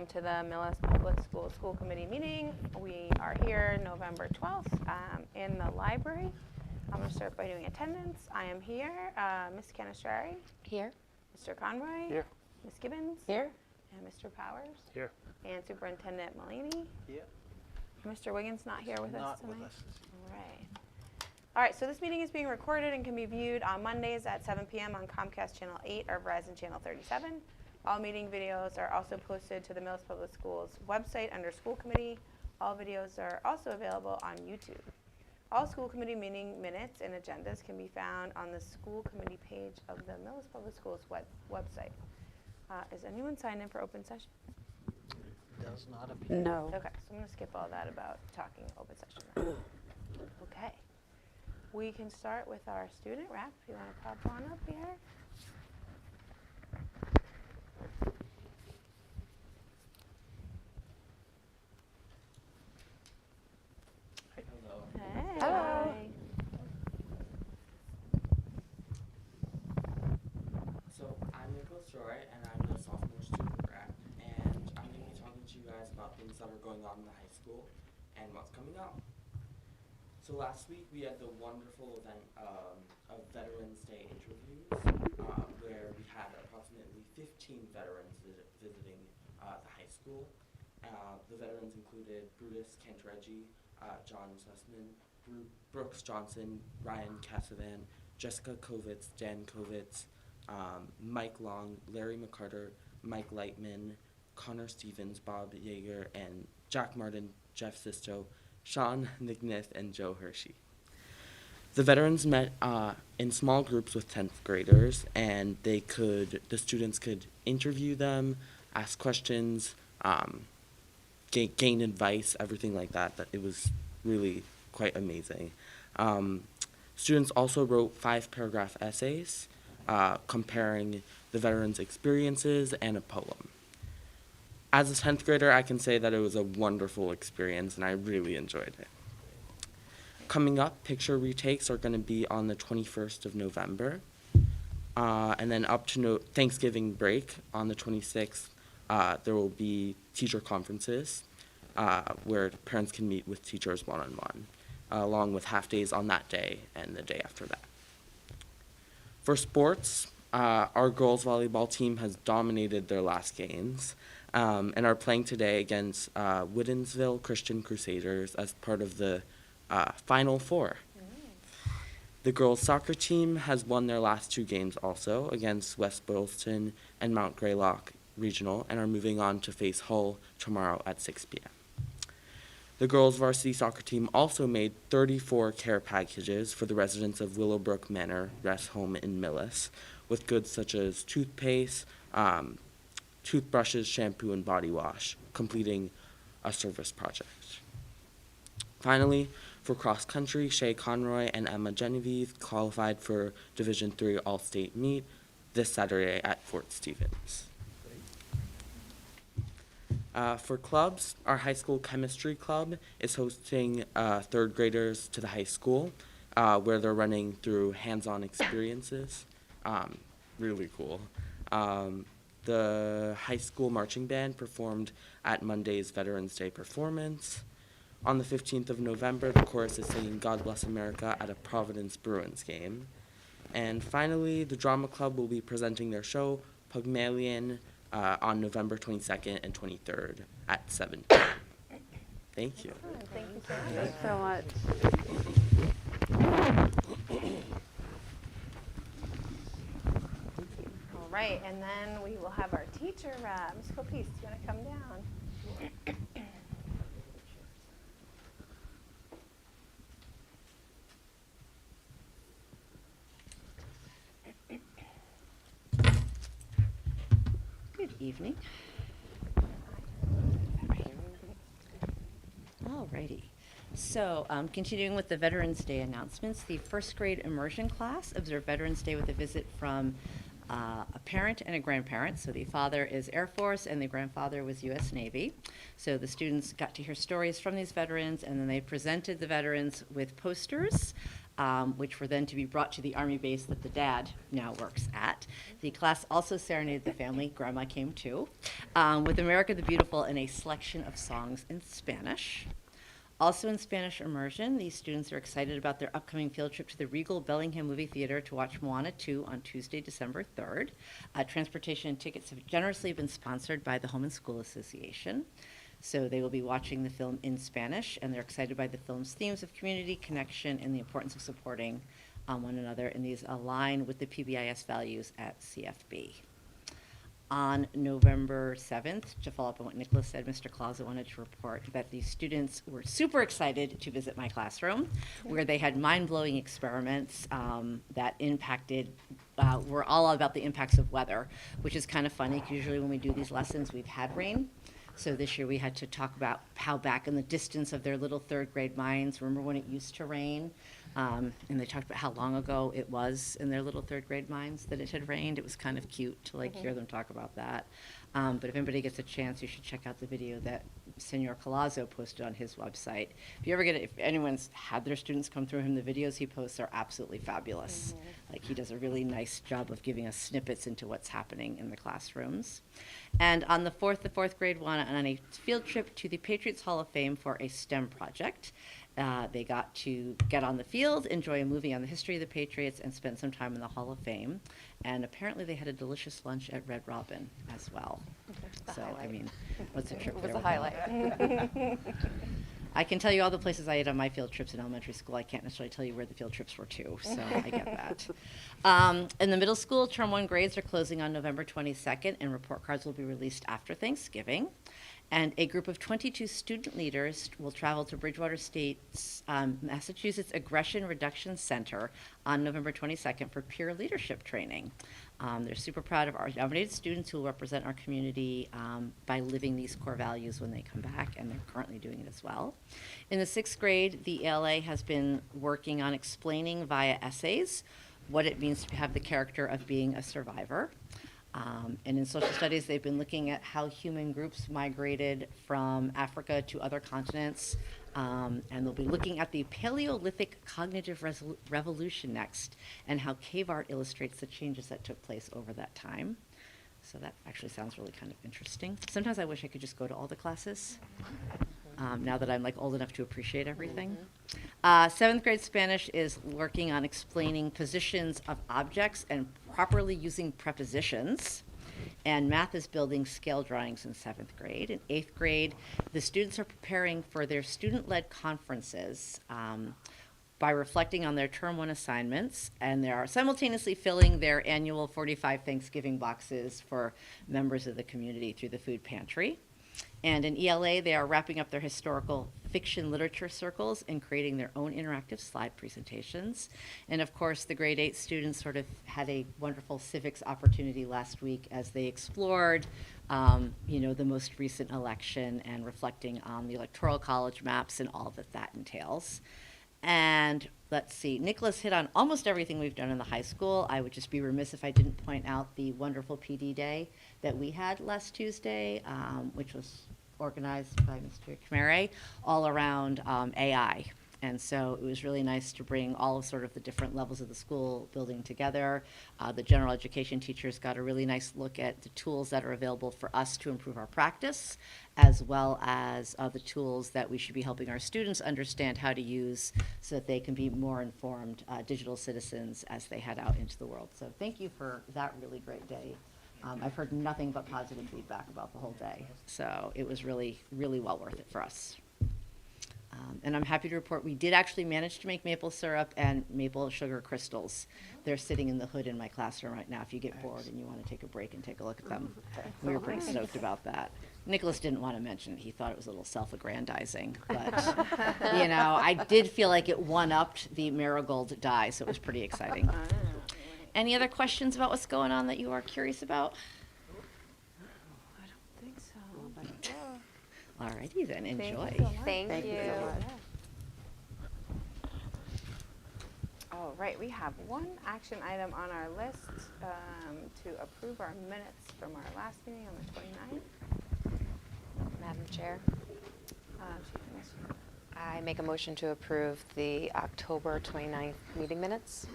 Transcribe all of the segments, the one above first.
welcome to the Millis Public School Committee meeting. We are here November 12th in the library. I'm going to start by doing attendance. I am here. Ms. Canistrari? Here. Mr. Conroy? Here. Ms. Gibbons? Here. And Mr. Powers? Here. And Superintendent Mullaney? Here. Mr. Wiggins not here with us tonight? Not with us. All right. All right, so this meeting is being recorded and can be viewed on Mondays at 7 p.m. on Comcast Channel 8 or Verizon Channel 37. All meeting videos are also posted to the Millis Public Schools website under School Committee. All videos are also available on YouTube. All school committee meeting minutes and agendas can be found on the school committee page of the Millis Public Schools website. Is anyone signed in for open session? Does not appear. No. Okay, so I'm going to skip all that about talking open session. Okay. We can start with our student rep. If you want to pop on up here. Hello. Hey. Hello. So I'm Nicholas Roy, and I'm the sophomore student rep, and I'm going to be talking to you guys about things that are going on in the high school and what's coming up. So last week we had the wonderful event of Veterans Day interviews, where we had approximately 15 veterans visiting the high school. The veterans included Brutus Cantareggi, John Sussman, Brooks Johnson, Ryan Cassavan, Jessica Kovitz, Dan Kovitz, Mike Long, Larry McCarter, Mike Lightman, Connor Stevens, Bob Yeager, and Jack Martin, Jeff Sisto, Sean Nicknith, and Joe Hershey. The veterans met in small groups with 10th graders, and the students could interview them, ask questions, gain advice, everything like that. It was really quite amazing. Students also wrote 5-paragraph essays comparing the veterans' experiences and a poem. As a 10th grader, I can say that it was a wonderful experience, and I really enjoyed it. Coming up, picture retakes are going to be on the 21st of November. And then up to Thanksgiving break on the 26th, there will be teacher conferences where parents can meet with teachers one-on-one, along with half-days on that day and the day after that. For sports, our girls volleyball team has dominated their last games and are playing today against Woodensville Christian Crusaders as part of the Final Four. The girls soccer team has won their last 2 games also against West Boylston and Mount Greylock Regional and are moving on to face Hull tomorrow at 6 p.m. The girls varsity soccer team also made 34 care packages for the residents of Willowbrook Manor Rest Home in Millis, with goods such as toothpaste, toothbrushes, shampoo, and body wash, completing a service project. Finally, for cross country, Shay Conroy and Emma Genevieve qualified for Division III All-State Meet this Saturday at Fort Stevens. For clubs, our high school chemistry club is hosting 3rd graders to the high school, where they're running through hands-on experiences. Really cool. The high school marching band performed at Monday's Veterans Day performance. On the 15th of November, the chorus is singing God Bless America at a Providence Bruins game. And finally, the drama club will be presenting their show, Pygmalion, on November 22nd and 23rd at 7 p.m. Thank you. Thank you so much. Thanks so much. All right, and then we will have our teacher rep. Ms. Copese, do you want to come down? Good evening. Alrighty. So, continuing with the Veterans Day announcements, the 1st grade immersion class observed Veterans Day with a visit from a parent and a grandparent. So the father is Air Force and the grandfather was U.S. Navy. So the students got to hear stories from these veterans, and then they presented the veterans with posters which were then to be brought to the Army base that the dad now works at. The class also serenaded the family, Grandma came too, with America the Beautiful and a selection of songs in Spanish. Also in Spanish immersion, these students are excited about their upcoming field trip to the Regal Bellingham Movie Theater to watch Moana 2 on Tuesday, December 3rd. Transportation and tickets have generously been sponsored by the Home and School Association. So they will be watching the film in Spanish, and they're excited by the film's themes of community, connection, and the importance of supporting one another, and these align with the PBIS values at CFB. On November 7th, to follow up on what Nicholas said, Mr. Claus wanted to report that the students were super excited to visit my classroom, where they had mind-blowing experiments that impacted, were all about the impacts of weather, which is kind of funny, because usually when we do these lessons, we've had rain. So this year we had to talk about how back in the distance of their little third grade minds, remember when it used to rain? And they talked about how long ago it was in their little third grade minds that it had rained. It was kind of cute to hear them talk about that. But if anybody gets a chance, you should check out the video that Senor Collazo posted on his website. If you ever get it, if anyone's had their students come through him, the videos he posts are absolutely fabulous. Like, he does a really nice job of giving us snippets into what's happening in the classrooms. And on the fourth grade went on a field trip to the Patriots Hall of Fame for a STEM project. They got to get on the field, enjoy a movie on the history of the Patriots, and spend some time in the Hall of Fame. And apparently they had a delicious lunch at Red Robin as well. So, I mean, what's a trip It was there a highlight. I can tell you all the places I ate on my field trips in elementary school. I can't necessarily tell you where the field trips were to, so I get that. In the middle school, Term 1 grades are closing on November 22nd, and report cards will be released after Thanksgiving. And a group of 22 student leaders will travel to Bridgewater State's Massachusetts Aggression Reduction Center on November 22nd for peer leadership training. They're super proud of our nominated students who will represent our community by living these core values when they come back, and they're currently doing it as well. In the 6th grade, the ELA has been working on explaining via essays what it means to have the character of being a survivor. And in social studies, they've been looking at how human groups migrated from Africa to other continents. And they'll be looking at the Paleolithic cognitive revolution next, and how cave art illustrates the changes that took place over that time. So that actually sounds really kind of interesting. Sometimes I wish I could just go to all the classes, now that I'm old enough to appreciate everything. 7th grade Spanish is working on explaining positions of objects and properly using prepositions. And math is building scale drawings in 7th grade. In 8th grade, the students are preparing for their student-led conferences by reflecting on their Term 1 assignments, and they are simultaneously filling their annual 45 Thanksgiving boxes for members of the community through the food pantry. And in ELA, they are wrapping up their historical fiction literature circles and creating their own interactive slide presentations. And of course, the grade 8 students sort of had a wonderful civics opportunity last week as they explored, the most recent election and reflecting on the Electoral College maps and all that that entails. And let's see, Nicholas hit on almost everything we've done in the high school. I would just be remiss if I didn't point out the wonderful PD day that we had last Tuesday, which was organized by Mr. Camere, all around AI. And so it was really nice to bring all of sort of the different levels of the school building together. The general education teachers got a really nice look at the tools that are available for us to improve our practice, as well as the tools that we should be helping our students understand how to use so that they can be more informed digital citizens as they head out into the world. So thank you for that really great day. I've heard nothing but positive feedback about the whole day. So it was really, really well worth it for us. And I'm happy to report we did actually manage to make maple syrup and maple sugar crystals. They're sitting in the hood in my classroom right now if you get bored and you want to take a break and take a look at them. We were pretty stoked about that. Nicholas didn't want to mention it. He thought it was a little self-aggrandizing. But, I did feel like it one-upped the marigold dye, so it was pretty exciting. Any other questions about what's going on that you are curious about? I don't think so. Alrighty then, enjoy. Thank you. All right, we have one action item on our list to approve our minutes from our last meeting on the 29th. Madam Chair, She finished. I make a motion to approve the October 29th meeting minutes.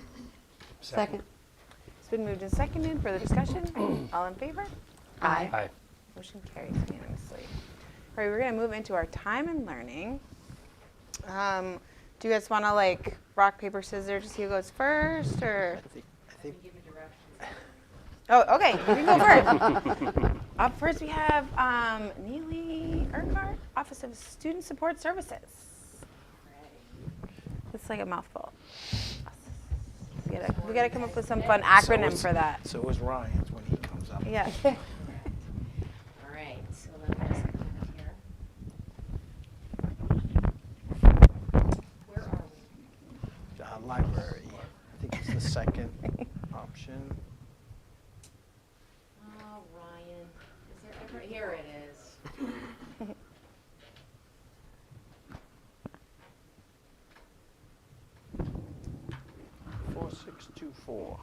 Second. It's been moved and seconded. Further discussion? All in favor? Aye. Aye. Motion carries unanimously. All right, we're going to move into our time and learning. Do you guys want to like rock, paper, scissors to see who goes first, or? I think Oh, okay. You can go first. Up first, we have Neely Urquhart, Office of Student Support Services. It's like a mouthful. We gotta come up with some fun acronym for that. So is Ryan's when he comes up. Yeah. All right, so let me just come in here. Where are we? Library. I think it's the second option. Oh, Ryan, is there ever, here it is. 4624.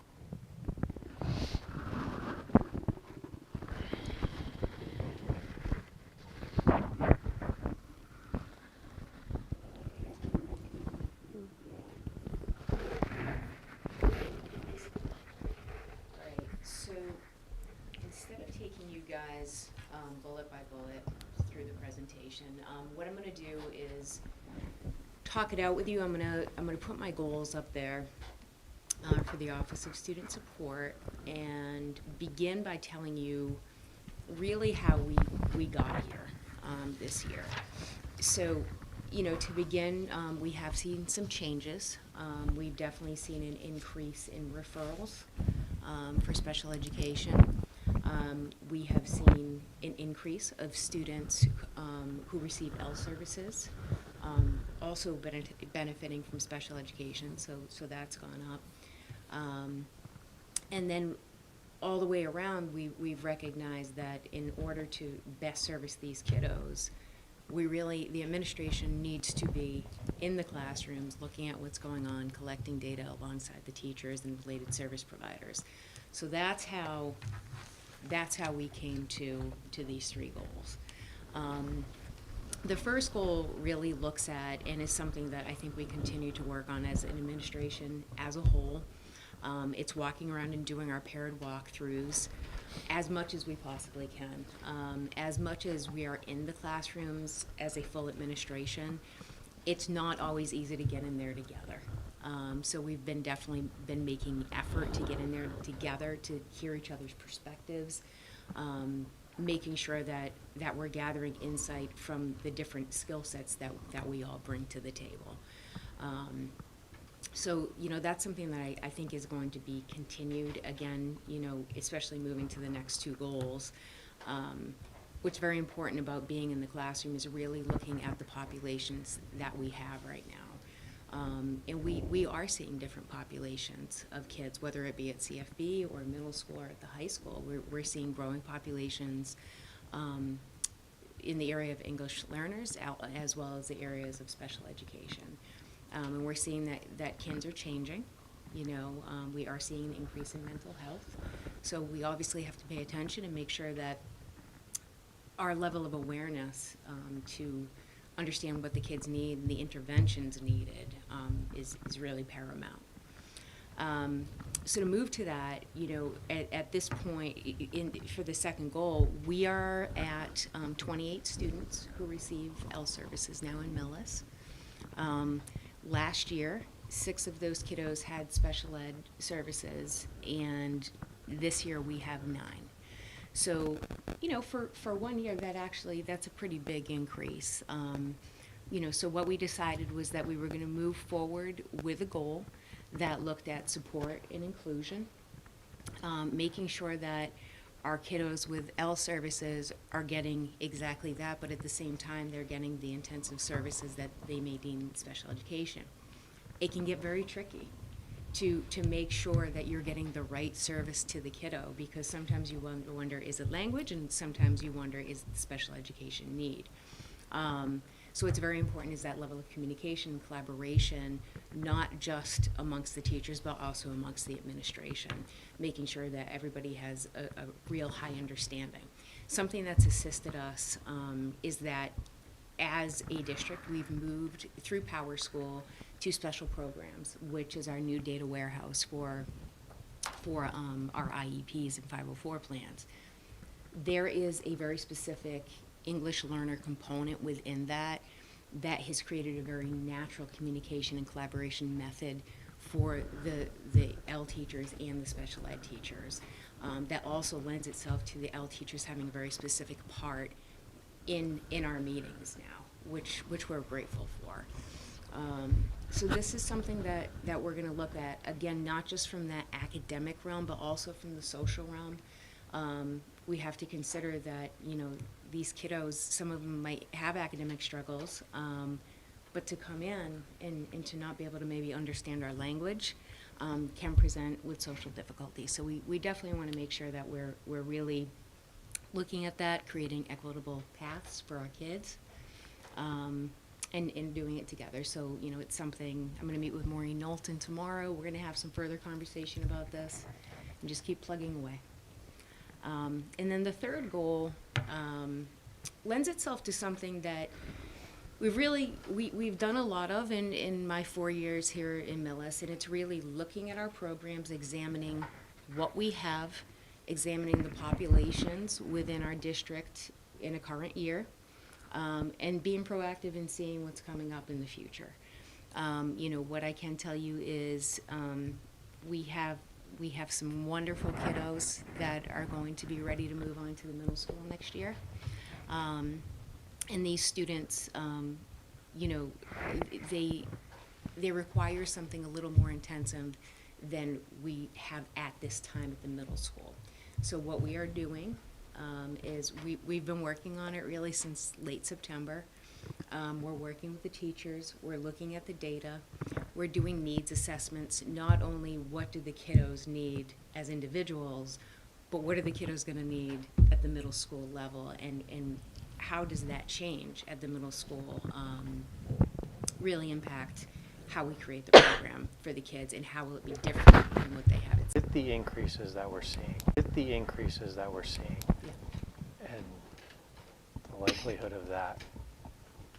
Right, so instead of taking you guys bullet by bullet through the presentation, what I'm gonna do is talk it out with you. I'm gonna put my goals up there for the Office of Student Support and begin by telling you really how we got here this year. So, you know, to begin, we have seen some changes. We've definitely seen an increase in referrals for special education. We have seen an increase of students who receive L services, also benefiting from special education, so that's gone up. And then all the way around, we've recognized that in order to best service these kiddos, the administration needs to be in the classrooms, looking at what's going on, collecting data alongside the teachers and related service providers. So that's how we came to these three goals. The first goal really looks at, and is something that I think we continue to work on as an administration as a whole, it's walking around and doing our paired walkthroughs as much as we possibly can. As much as we are in the classrooms as a full administration, it's not always easy to get in there together. So we've definitely been making effort to get in there together to hear each other's perspectives, making sure that we're gathering insight from the different skill sets that we all bring to the table. So, you know, that's something that I think is going to be continued, again, you know, especially moving to the next two goals. What's very important about being in the classroom is really looking at the populations that we have right now. And we are seeing different populations of kids, whether it be at CFB or middle school or at the high school. We're seeing growing populations in the area of English learners, as well as the areas of special education. And we're seeing that kids are changing. You know, we are seeing an increase in mental health. So we obviously have to pay attention and make sure that our level of awareness to understand what the kids need and the interventions needed is really paramount. So to move to that, you know, at this point, for the second goal, we are at 28 students who receive L services now in Millis. Last year, 6 of those kiddos had special ed services, and this year we have 9. So, you know, for 1 year, that's a pretty big increase. You know, so what we decided was that we were going to move forward with a goal that looked at support and inclusion, making sure that our kiddos with L services are getting exactly that, but at the same time, they're getting the intensive services that they may deem special education. It can get very tricky to make sure that you're getting the right service to the kiddo, because sometimes you wonder, is it language? And sometimes you wonder, is it the special education need? So it's very important is that level of communication and collaboration, not just amongst the teachers, but also amongst the administration, making sure that everybody has a real high understanding. Something that's assisted us is that as a district, we've moved through Power School to special programs, which is our new data warehouse for our IEPs and 504 plans. There is a very specific English learner component within that has created a very natural communication and collaboration method for the L teachers and the special ed teachers. That also lends itself to the L teachers having a very specific part in our meetings now, which we're grateful for. So this is something that we're going to look at, again, not just from that academic realm, but also from the social realm. We have to consider that, these kiddos, some of them might have academic struggles, but to come in and to not be able to maybe understand our language can present with social difficulties. So we definitely want to make sure that we're really looking at that, creating equitable paths for our kids, and doing it together. So, it's something, I'm going to meet with Maureen Knowlton tomorrow. We're going to have some further conversation about this and just keep plugging away. And then the third goal lends itself to something that we've done a lot of in my 4 years here in Millis, and it's really looking at our programs, examining what we have, examining the populations within our district in a current year, and being proactive in seeing what's coming up in the future. What I can tell you is we have some wonderful kiddos that are going to be ready to move on to the middle school next year. And these students, they require something a little more intensive than we have at this time at the middle school. So what we are doing is we've been working on it really since late September. We're working with the teachers, we're looking at the data, we're doing needs assessments, not only what do the kiddos need as individuals, but what are the kiddos going to need at the middle school level, and how does that change at the middle school really impact how we create the program for the kids, and how will it be different than what they have at school. With the increases that we're seeing, Yeah. and the likelihood of that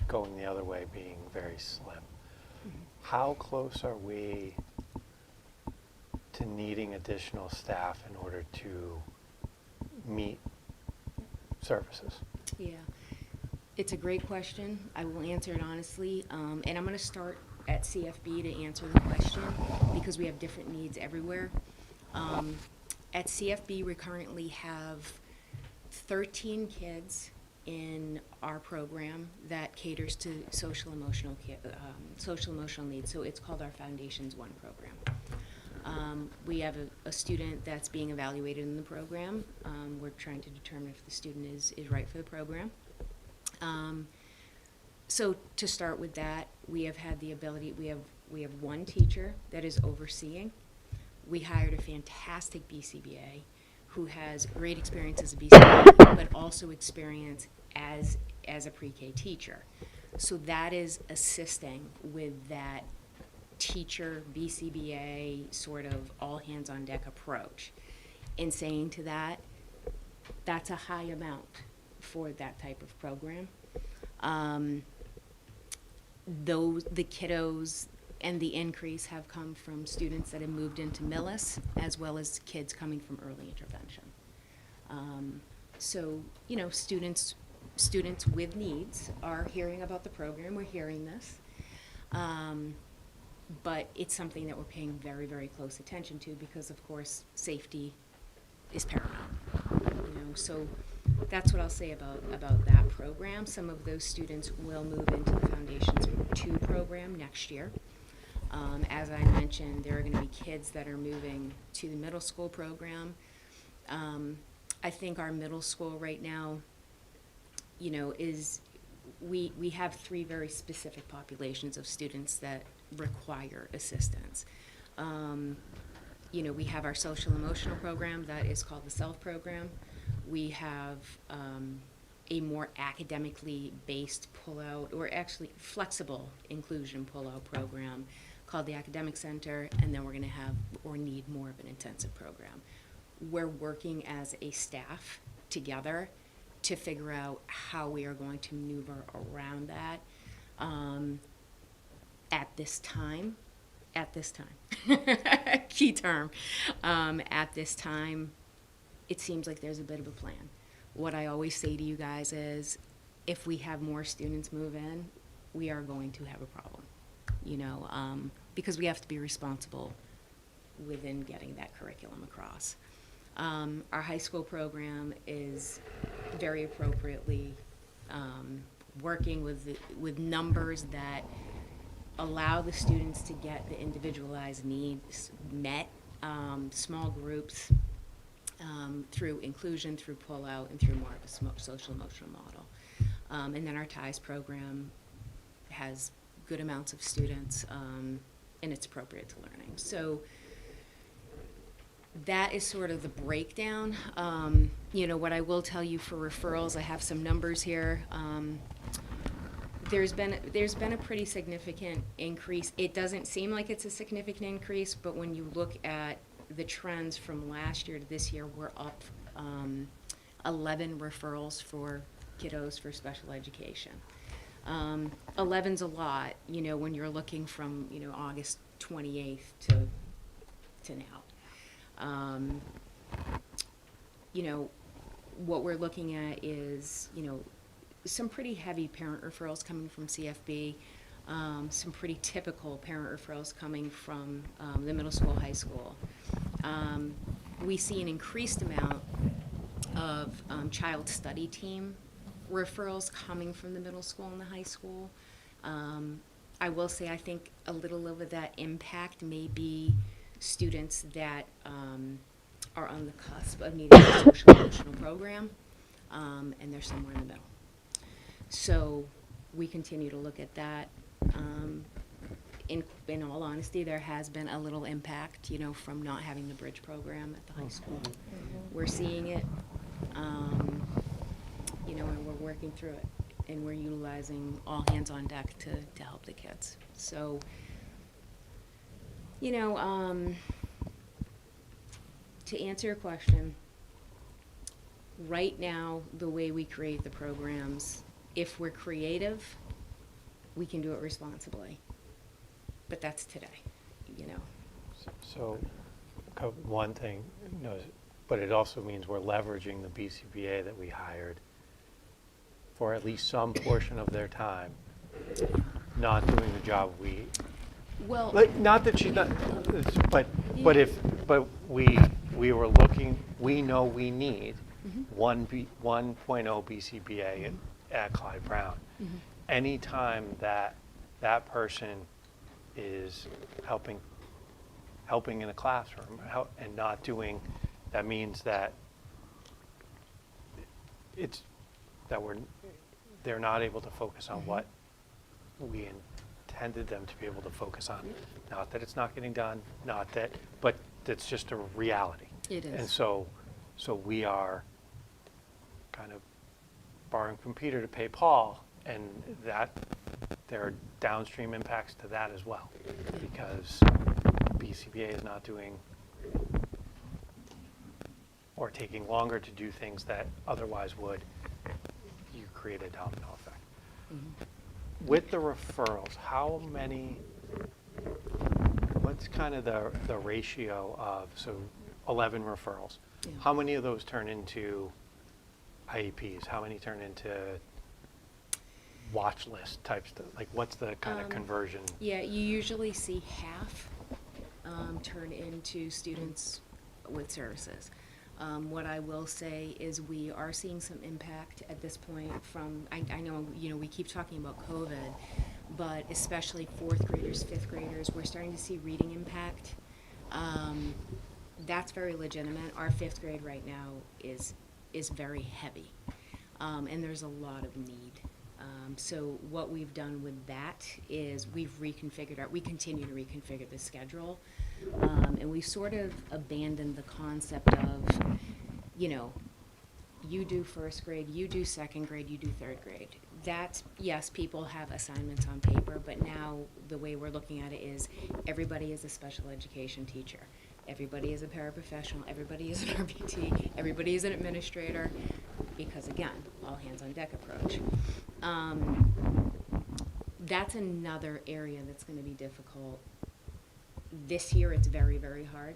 going the other way being very slim, how close are we to needing additional staff in order to meet services? Yeah, it's a great question. I will answer it honestly, and I'm going to start at CFB to answer the question because we have different needs everywhere. At CFB, we currently have 13 kids in our program that caters to social emotional needs. So it's called our Foundations 1 program. We have a student that's being evaluated in the program. We're trying to determine if the student is right for the program. So to start with that, we have had the ability, we have one teacher that is overseeing. We hired a fantastic BCBA who has great experience as a BCBA, but also experience as a pre-K teacher. So that is assisting with that teacher BCBA sort of all hands on deck approach. In saying to that, that's a high amount for that type of program. The kiddos and the increase have come from students that have moved into Millis, as well as kids coming from early intervention. So, students with needs are hearing about the program. We're hearing this. But it's something that we're paying very, very close attention to because, of course, safety is paramount. So that's what I'll say about that program. Some of those students will move into the Foundations 2 program next year. As I mentioned, there are going to be kids that are moving to the middle school program. I think our middle school right now, is we have 3 very specific populations of students that require assistance. We have our social emotional program that is called the SELF program. We have a more academically based pull-out, or actually flexible inclusion pull-out program called the Academic Center, and then we're going to have or need more of an intensive program. We're working as a staff together to figure out how we are going to maneuver around that at this time, key term, at this time, it seems like there's a bit of a plan. What I always say to you guys is, if we have more students move in, we are going to have a problem, you know, because we have to be responsible within getting that curriculum across. Our high school program is very appropriately working with numbers that allow the students to get the individualized needs met, small groups, through inclusion, through pull-out, and through more of a social emotional model. And then our TIES program has good amounts of students, and it's appropriate to learning. So that is sort of the breakdown. You know, what I will tell you for referrals, I have some numbers here. There's been a pretty significant increase. It doesn't seem like it's a significant increase, but when you look at the trends from last year to this year, we're up 11 referrals for kiddos for special education. 11's a lot, you know, when you're looking from, you know, August 28th to now. You know, what we're looking at is, you know, some pretty heavy parent referrals coming from CFB, some pretty typical parent referrals coming from the middle school, high school. We see an increased amount of child study team referrals coming from the middle school and the high school. I will say I think a little of that impact may be students that are on the cusp of needing a social emotional program, and they're somewhere in the middle. So we continue to look at that. In all honesty, there has been a little impact, you know, from not having the bridge program at the high school. We're seeing it, you know, and we're working through it, and we're utilizing all hands on deck to help the kids. So, you know, to answer your question, right now, the way we create the programs, if we're creative, we can do it responsibly. But that's today, you know. So, one thing, you know, but it also means we're leveraging the BCBA that we hired for at least some portion of their time, not doing the job we. Well, Like, not that she's not, but we were looking. We know we need 1.0 BCBA at Clyde Brown. Anytime that person is helping in a classroom and not doing, that means that they're not able to focus on what we intended them to be able to focus on. Not that it's not getting done, but it's just a reality. it is. And so we are kind of borrowing from Peter to pay Paul, and that there are downstream impacts to that as well, because BCBA is not doing or taking longer to do things that otherwise would. You create a domino effect. With the referrals, how many, what's kind of the ratio of, so 11 referrals, Yeah. how many of those turn into IEPs? How many turn into watch list type stuff? Like, what's the kind of conversion? Yeah, you usually see half turn into students with services. What I will say is we are seeing some impact at this point from, I know, you know, we keep talking about COVID, but especially 4th graders, 5th graders, we're starting to see reading impact. That's very legitimate. Our 5th grade right now is very heavy, and there's a lot of need. So what we've done with that is we continue to reconfigure the schedule, and we sort of abandoned the concept of, you know, you do 1st grade, you do 2nd grade, you do 3rd grade. That's, yes, people have assignments on paper, but now the way we're looking at it is everybody is a special education teacher. Everybody is a paraprofessional, everybody is an RBT, everybody is an administrator. because again, all hands on deck approach. That's another area that's gonna be difficult. This year, it's very, very hard,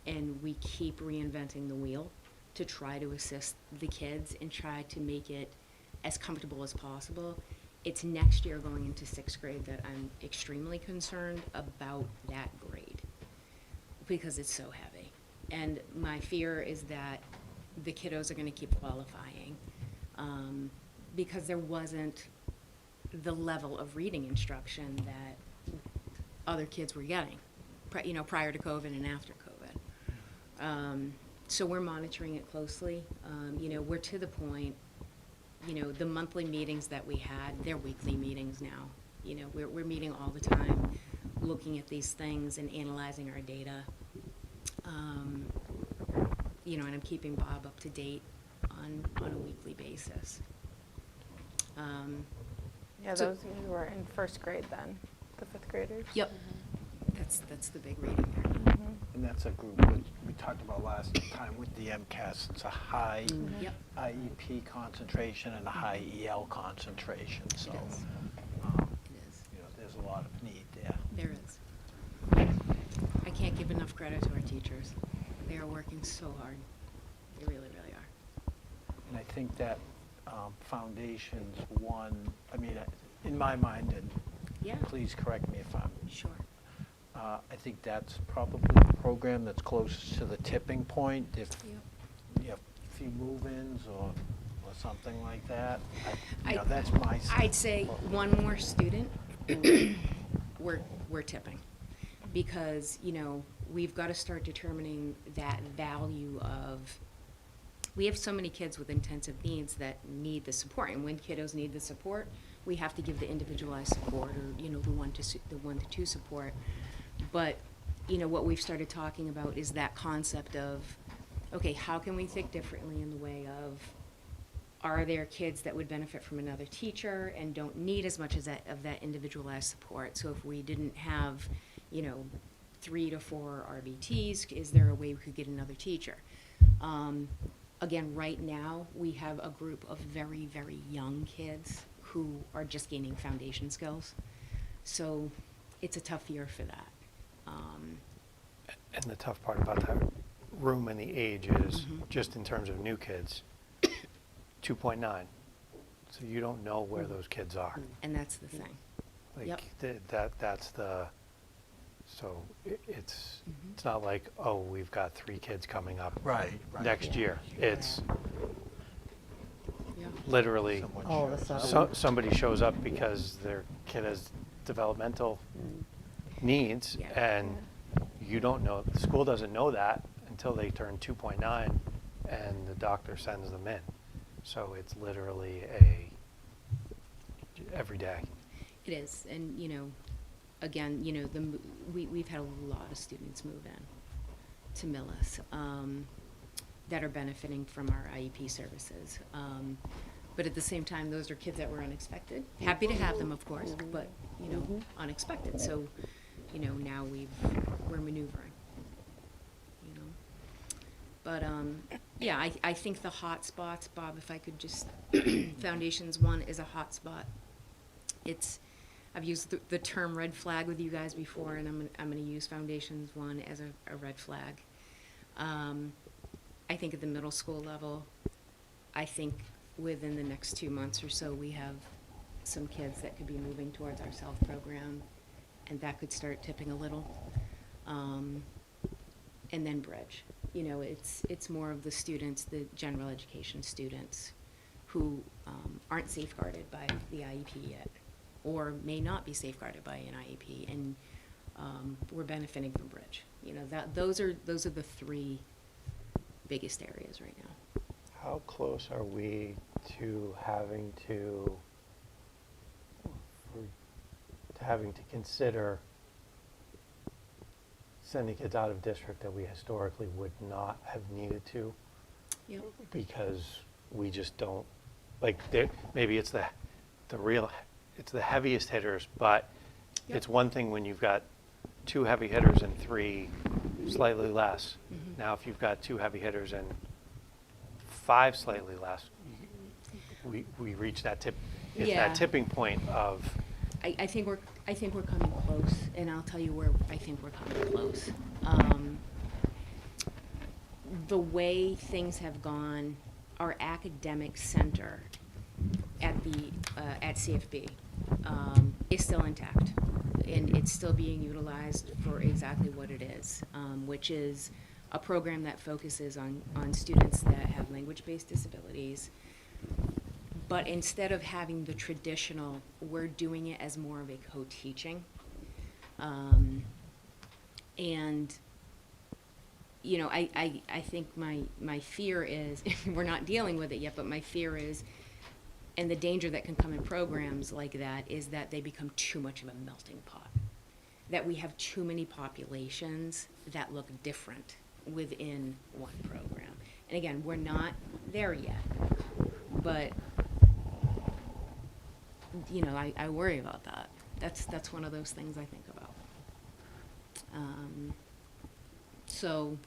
and we keep reinventing the wheel to try to assist the kids and try to make it as comfortable as possible. It's next year going into 6th grade that I'm extremely concerned about that grade, because it's so heavy. And my fear is that the kiddos are gonna keep qualifying, because there wasn't the level of reading instruction that other kids were getting, prior to COVID and after COVID. So we're monitoring it closely. We're to the point, the monthly meetings that we had, they're weekly meetings now. We're meeting all the time, looking at these things and analyzing our data. And I'm keeping Bob up to date on a weekly basis. Yeah, So- those who were in 1st grade then, the 5th graders. Yep, that's the big reading there. Mhm. And that's a group that we talked about last time with the MCAS. It's a high Yep. IEP concentration and a high EL concentration, so, It is. um, It is. there's a lot of need there. There is. I can't give enough credit to our teachers. They are working so hard. They really, really are. And I think that Foundations one, in my mind, and Yeah. please correct me if I'm, Sure. I think that's probably the program that's closest to the tipping point. If Yep. you have a few move-ins or something like that, I- that's my sense. I'd say one more student, we're tipping. Because, we've got to start determining that value of, we have so many kids with intensive needs that need the support. And when kiddos need the support, we have to give the individualized support or, the 1 to 2 support. But, what we've started talking about is that concept of, okay, how can we think differently in the way of, are there kids that would benefit from another teacher and don't need as much of that individualized support? So if we didn't have, 3 to 4 RBTs, is there a way we could get another teacher? Again, right now, we have a group of very, very young kids who are just gaining foundation skills. So it's a tough year for that. And the tough part about that room and the age is, Mhm. just in terms of new kids, 2.9. So you don't know where those kids are. And that's the thing. Like, Yep. that's the, so it's Mhm. not like, oh, we've got 3 kids coming up Right. next Yeah. year. It's Yeah. literally, Someone All of a shows sudden. up. somebody shows up because their kid has developmental needs, Yeah. and you don't know, the school doesn't know that until they turn 2.9 and the doctor sends them in. So it's literally every day. It is, and again, we've had a lot of students move in to Millis that are benefiting from our IEP services. But at the same time, those are kids that were unexpected. Happy to have them, of course, but unexpected. So, now we're maneuvering. But yeah, I think the hot spots, Bob, if I could just, Foundations 1 is a hot spot. I've used the term red flag with you guys before, and I'm gonna use Foundations 1 as a red flag. I think at the middle school level, I think within the next 2 months or so, we have some kids that could be moving towards our self program, and that could start tipping a little. And then bridge. It's more of the students, the general education students, who aren't safeguarded by the IEP yet, or may not be safeguarded by an IEP, and we're benefiting from bridge. Those are the 3 biggest areas right now. How close are we to having to consider sending kids out of district that we historically would not have needed to, Yep. because we just don't, maybe it's the heaviest hitters, but Yep. it's one thing when you've got 2 heavy hitters and 3 slightly less. Mhm. Now, if you've got 2 heavy hitters and 5 slightly less, we reach that it's Yeah. that tipping point of, I think we're coming close, and I'll tell you where I think we're coming close. The way things have gone, our academic center at CFB is still intact, and it's still being utilized for exactly what it is, which is a program that focuses on students that have language-based disabilities. But instead of having the traditional, we're doing it as more of a co-teaching. And, you know, I think my fear is, we're not dealing with it yet, but my fear is, and the danger that can come in programs like that, is that they become too much of a melting pot. That we have too many populations that look different within one program. And again, we're not there yet, but, you know, I worry about that. That's one of those things I think about. So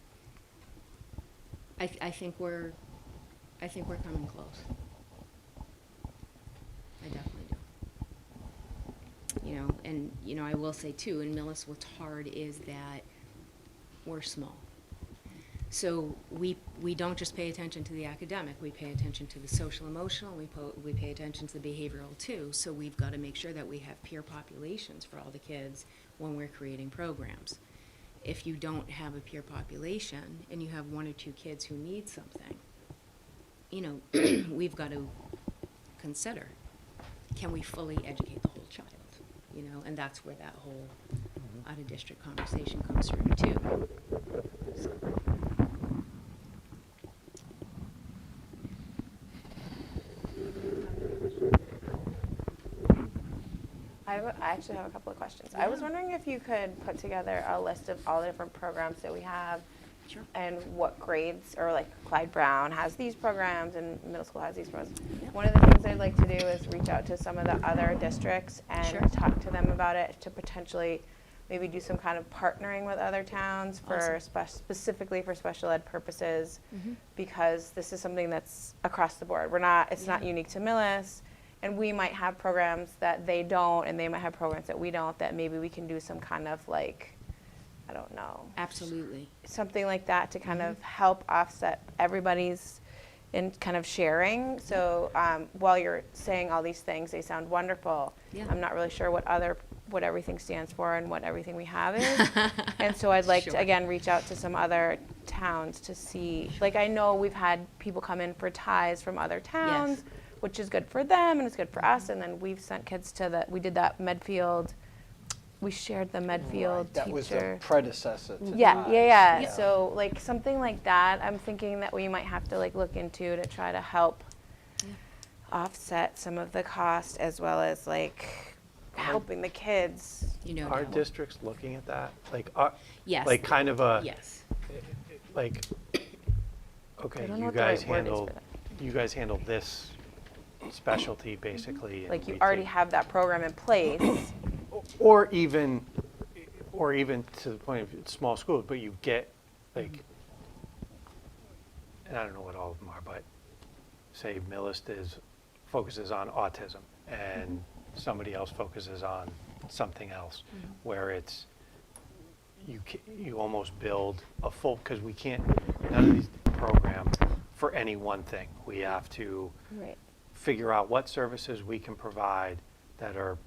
I think we're coming close. I definitely do. You know, and, you know, I will say too, in Millis, what's hard is that we're small. So we don't just pay attention to the academic, we pay attention to the social emotional, we pay attention to the behavioral too. So we've got to make sure that we have peer populations for all the kids when we're creating programs. If you don't have a peer population and you have one or two kids who need something, you know, we've got to consider, can we fully educate the whole child? You know, and that's where that whole out-of-district conversation comes through too. So. I actually have a couple of questions. I was wondering if you could put together a list of all the different programs that we have. Sure. And what grades, or like Clyde Brown has these programs and middle school has these programs. Yep. One of the things I'd like to do is reach out to some of the other districts and Sure. talk to them about it, to potentially maybe do some kind of partnering with other towns for specifically for special ed purposes, because this is something that's across the board. It's not unique to Millis. And we might have programs that they don't, and they might have programs that we don't, that maybe we can do some kind of like, I don't know. Absolutely. Something like that to kind of help offset everybody's in kind of sharing. So while you're saying all these things, they sound wonderful. Yeah. I'm not really sure what everything stands for and what everything we have is. And so I'd like Sure. to, again, reach out to some other towns to see, like I know we've had people come in for ties from other towns. Yes. Which is good for them and it's good for us. And then we've sent kids to we did that Medfield, we shared the Medfield Right, that was the teacher. predecessor to Yeah. Ties. So like something like that, I'm thinking that we might have to like look into to try to help offset some of the cost, as well as like helping the kids. You know. are now. districts looking at that? Like, Yes. like kind of a, Yes. like, okay, I don't know you what the right guys word is handle, for that. you guys handle this specialty basically. and Like you we already take- have that program in place. Or even to the point of small schools, but you get like, and I don't know what all of them are, but say Millis focuses on autism and somebody else focuses on something else, where it's, you almost build a full, because we can't, none of these program for any one thing. We have to Right. figure out what services we can provide that are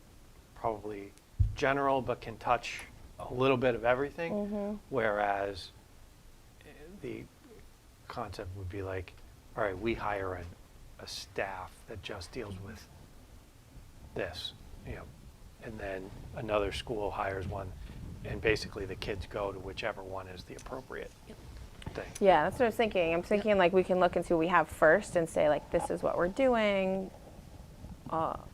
probably general but can touch a little bit of everything, whereas the concept would be like, all right, we hire a staff that just deals with this, you know, and then another school hires one, and basically the kids go to whichever one is the appropriate thing. Yeah, that's what I was thinking. I'm thinking like we can look and see what we have first and say like, this is what we're doing.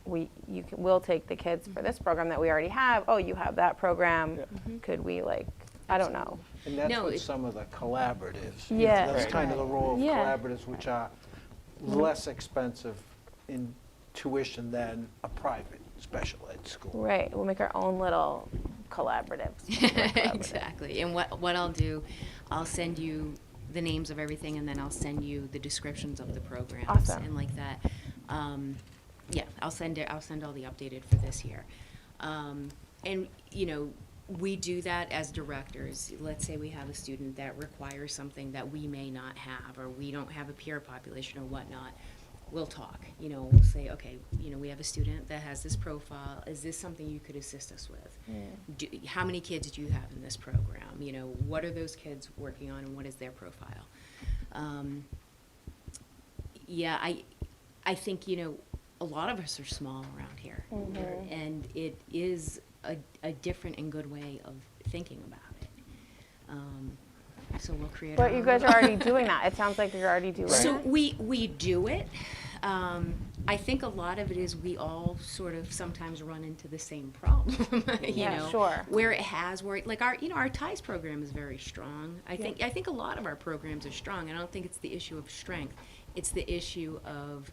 We'll take the kids for this program that we already have. Oh, you have that program. Yeah. Could we like, I don't know. And that's No, what it- some of the collaboratives. Yeah. That's Right. kind of the role of Yeah. collaboratives, which are less expensive in tuition than a private special ed school. Right, we'll make our own little collaboratives. Exactly. And what I'll do, I'll send you the names of everything, and then I'll send you the descriptions of the programs Awesome. and like that. Yeah, I'll send all the updated for this year. And, you know, we do that as directors. Let's say we have a student that requires something that we may not have, or we don't have a peer population or whatnot. We'll talk, you know, we'll say, okay, you know, we have a student that has this profile. Is this something you could assist us with? How many kids do you have in this program? You know, what are those kids working on and what is their profile? Yeah, I think, you know, a lot of us are small around here. And it is a different and good way of thinking about it. So we'll create our But you own guys are little- already doing that. It sounds like you're already doing So it. we do it. I think a lot of it is we all sort of sometimes run into the same problem, you Yeah, know, sure. where like our ties program is very strong. I think a lot of our programs are strong. I don't think it's the issue of strength. It's the issue of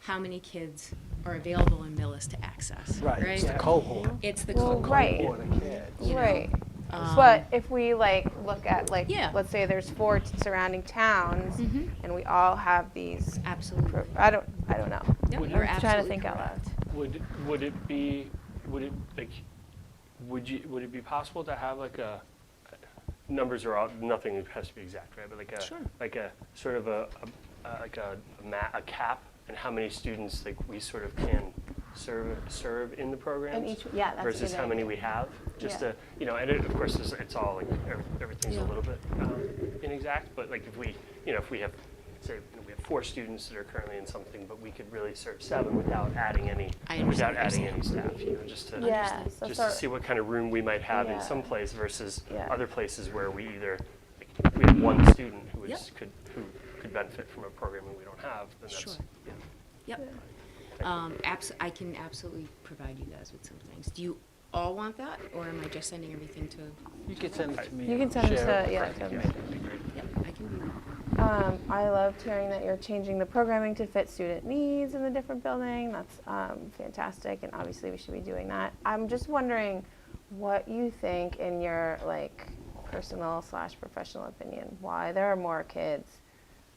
how many kids are available in Millis to access. Right, it's the Yeah. cohort. It's the Well, cohort. right. Cohort of kids. You know, Right. um, But if we like look at like, Yeah. let's say there's 4 surrounding towns, Mhm. and we all have these. Absolutely. I don't know. No, Would you're I'm just trying to absolutely think out correct. loud. Would it be possible to have like a, numbers are all, nothing has to be exact, right? But like a, Sure. like a sort of a cap and how many students like we sort of can serve in the programs yeah, that's a versus good how many idea. we have, just Yeah. to, you know, and of course it's all like everything's Yeah. a little bit inexact, but like if we, you know, if we have, say, you know, we have 4 students that are currently in something, but we could really serve 7 without adding any, I understand without what you're adding saying. any staff, you know, just to, Yeah, so just sort to see what kind of room we might have in Yeah. some place versus Yeah. other places where we either, like, we have one student who Yep. who could benefit from a program and we don't have, then that's, Sure. yeah. Yep. I can absolutely provide you guys with some things. Do you all want that, or am I just sending everything to? You can send it to me. You can and send it share to- with yeah, Frank, send yeah. it. That'd be great. Yep, I can do that. I loved hearing that you're changing the programming to fit student needs in the different building. That's fantastic, and obviously we should be doing that. I'm just wondering what you think, in your like personal/professional opinion, why there are more kids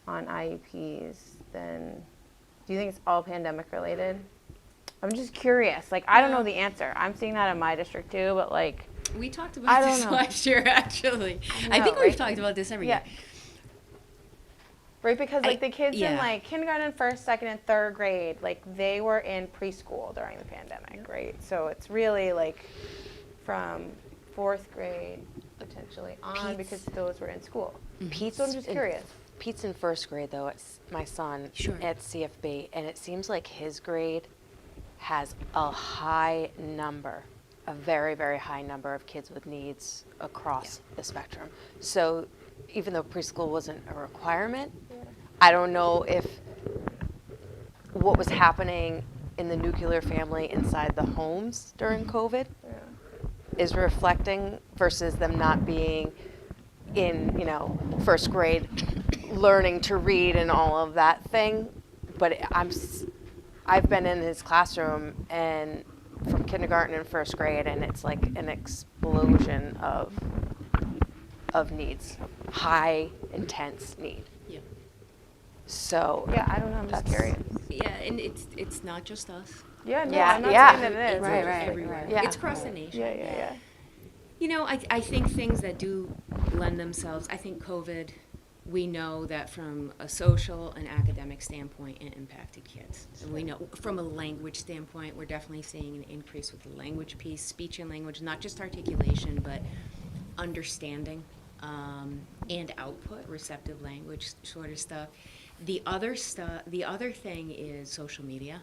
on IEPs than. Do you think it's all pandemic related? I'm just curious. Like, I don't know the answer. I'm seeing that in my district too, but like, We talked I about don't this know. last year, actually. I know, think right? we've talked about this every year. Right, because like the kids in yeah. like kindergarten, 1st, 2nd, and 3rd grade, like they were in preschool during the pandemic, right? So it's really like from 4th grade potentially on, Pete's- because those were in school. Pete's So I'm just in- curious. Pete's in 1st grade, though. It's my son Sure. at CFB, and it seems like his grade has a high number, a very, very high number of kids with needs across the spectrum. So even though preschool wasn't a requirement, I don't know if what was happening in the nuclear family inside the homes during COVID Yeah. is reflecting versus them not being in, you know, 1st grade learning to read and all of that thing. But I've been in his classroom and from kindergarten and 1st grade, and it's like an explosion of needs, high intense need. Yeah. So Yeah, I don't know. I'm just That's- curious. Yeah, and it's not just us. Yeah, no, Yeah, I'm not yeah. saying that it is. Right, I'm just right, like, Everywhere. Yeah. It's across the nation. Yeah, yeah, yeah. You know, I think things that do lend themselves, I think COVID, we know that from a social and academic standpoint, it impacted kids. And we know from a language standpoint, we're definitely seeing an increase with the language piece, speech and language, not just articulation, but understanding and output, receptive language sort of stuff. The other thing is social media.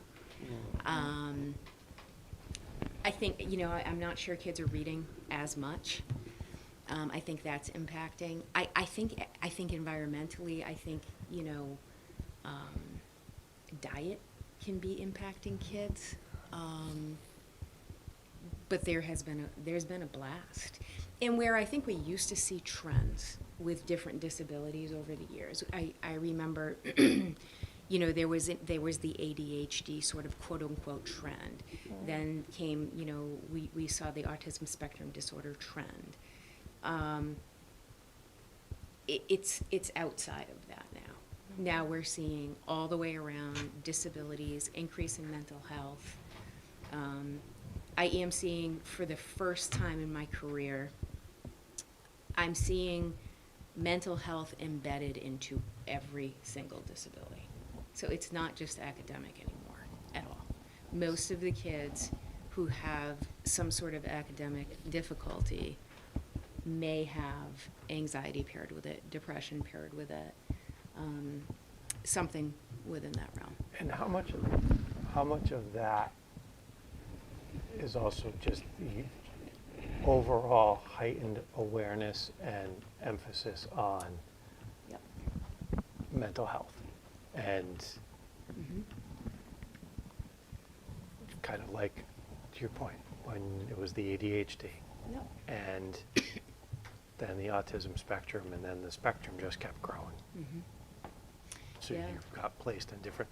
I think, you know, I'm not sure kids are reading as much. I think that's impacting. I think environmentally, I think, you know, diet can be impacting kids. But there's been a blast. And where I think we used to see trends with different disabilities over the years. I remember, you know, there was the ADHD sort of quote unquote trend. Then came, you know, we saw the autism spectrum disorder trend. It's outside of that now. now we're seeing all the way around disabilities, increase in mental health. I am seeing, for the first time in my career, I'm seeing mental health embedded into every single disability. So it's not just academic anymore at all. Most of the kids who have some sort of academic difficulty may have anxiety paired with it, depression paired with it, something within that realm. And how much of that is also just the overall heightened awareness and emphasis on Yep. mental health? And Mhm. kind of like, to your point, when it was the ADHD, Yep. and then the autism spectrum, and then the spectrum just kept growing. Mhm. So Yeah. you got placed in different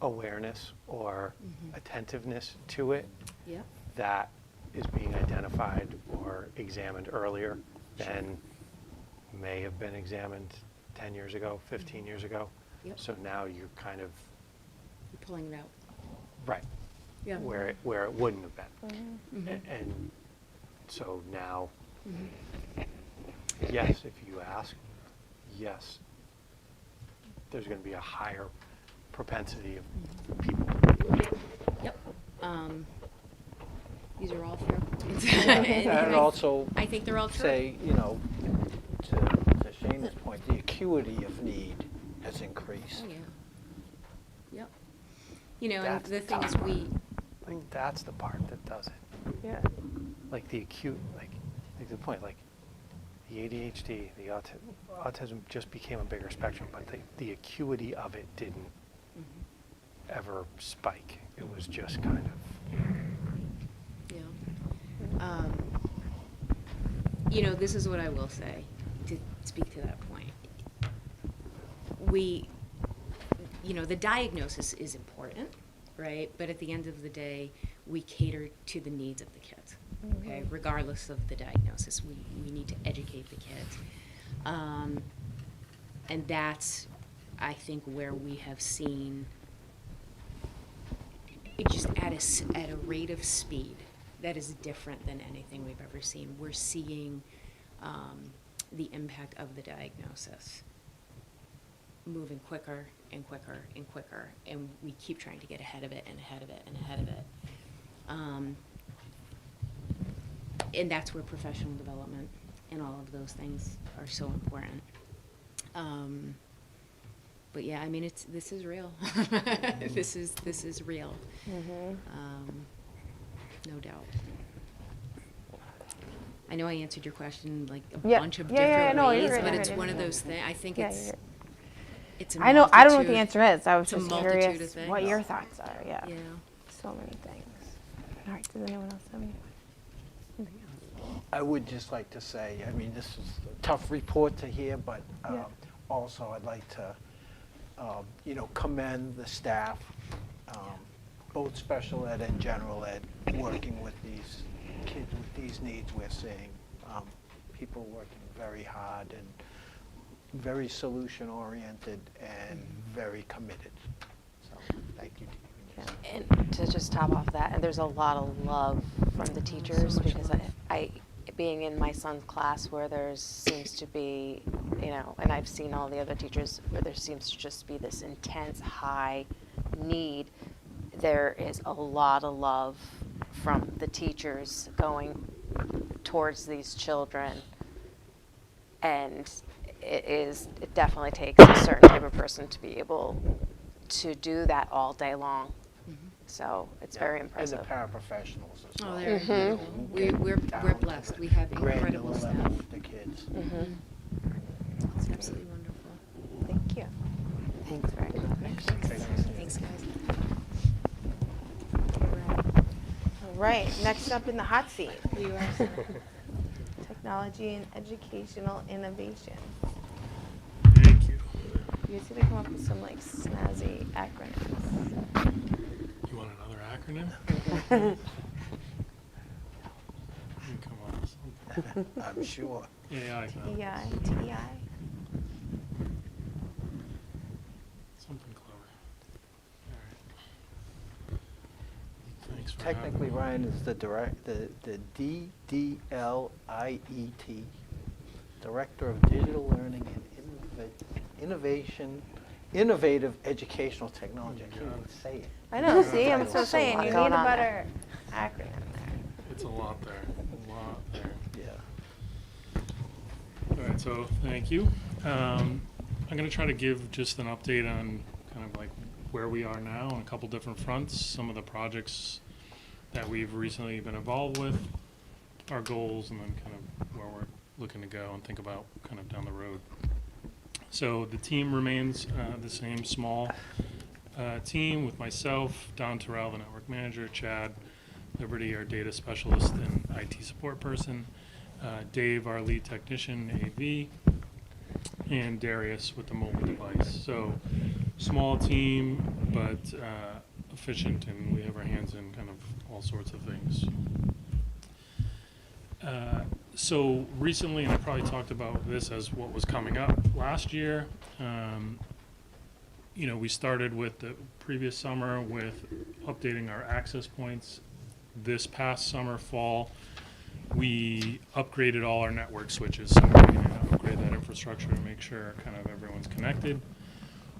awareness or Mhm. attentiveness to it Yep. that is being identified or examined earlier than may have been examined 10 years ago, 15 years ago. Yep. So now you're kind of, You're pulling it out. right, Yeah. where it wouldn't have been. Mhm. And so now, Mhm. yes, if you ask, yes, there's going to be a higher propensity of people. Yep. These are all fair points. And also I think they're all true. say, to Shana's point, the acuity of need has increased. Oh, yeah. Yep. And That's the the thing is, tough Like, that's the part that does it. Yeah. Like the acute, like the point, like the ADHD, the autism just became a bigger spectrum, but the acuity of it didn't ever spike. It was just kind of, Yeah. This is what I will say, to speak to that point. The diagnosis is important, right? But at the end of the day, we cater to the needs of the kids, okay? Regardless of the diagnosis, we need to educate the kids. And that's, I think, where we have seen it just at a rate of speed that is different than anything we've ever seen. We're seeing the impact of the diagnosis moving quicker and quicker and quicker, and we keep trying to get ahead of it and ahead of it and ahead of it. And that's where professional development and all of those things are so important. But yeah, this is real. This is real. No doubt. I know I answered your question like a Yeah. bunch of Yeah, different no, ways, you're good, but you're it's good, one you're of good. those things. I think Yeah, it's a I don't know what the multitude- answer is. I was it's a just multitude curious of what things. your thoughts are. Yeah. Yeah. So many things. All right. Does anyone else have any? I would just like to say, this is a tough report to hear, but Yeah. also I'd like to, commend the staff, both special ed and general ed, working with these kids with these needs we're seeing. People working very hard and very solution-oriented and very committed. So, thank you to you and your Yeah. staff. And to just top off that, and there's a lot of love from the teachers, much because love. I being in my son's class where there seems to be, and I've seen all the other teachers where there seems to just be this intense high need, there is a lot of love from the teachers going towards these children. And it definitely takes a certain type of person to be able to do that all day long. So it's very impressive. And the paraprofessionals as well. Oh, they're Mhm. incredible. We're Down to blessed. the We have granular incredible level staff. with the kids. It's absolutely wonderful. Thank you. Thanks very much. Thanks, guys. All right. Next up in the hot seat, technology and educational innovation. Thank you. You guys need to come up with some snazzy acronyms. You want another acronym? Come on. I'm sure. AI. TI. Thanks for having technically me. Ryan is the DDLIET, Director of Digital Learning and Innovative Educational Technology. I can't even say it. I know, Yeah. see, I'm There's so a saying, lot you going need a on better acronym there. It's a lot there, a lot there. Yeah. All right, so thank you. I'm going to try to give just an update on kind of like where we are now on a couple different fronts, some of the projects that we've recently been involved with, our goals, and then kind of where we're looking to go and think about kind of down the road. So the team remains the same small team with myself, Don Terrell, the network manager, Chad Liberty, our data specialist and IT support person, Dave, our lead technician, AV, and Darius with the mobile device. So small team, but efficient, and we have our hands in kind of all sorts of things. So recently, and I probably talked about this as what was coming up last year, you know, we started with the previous summer with updating our access points. This past summer, fall, we upgraded all our network switches, so we're going to upgrade that infrastructure to make sure kind of everyone's connected.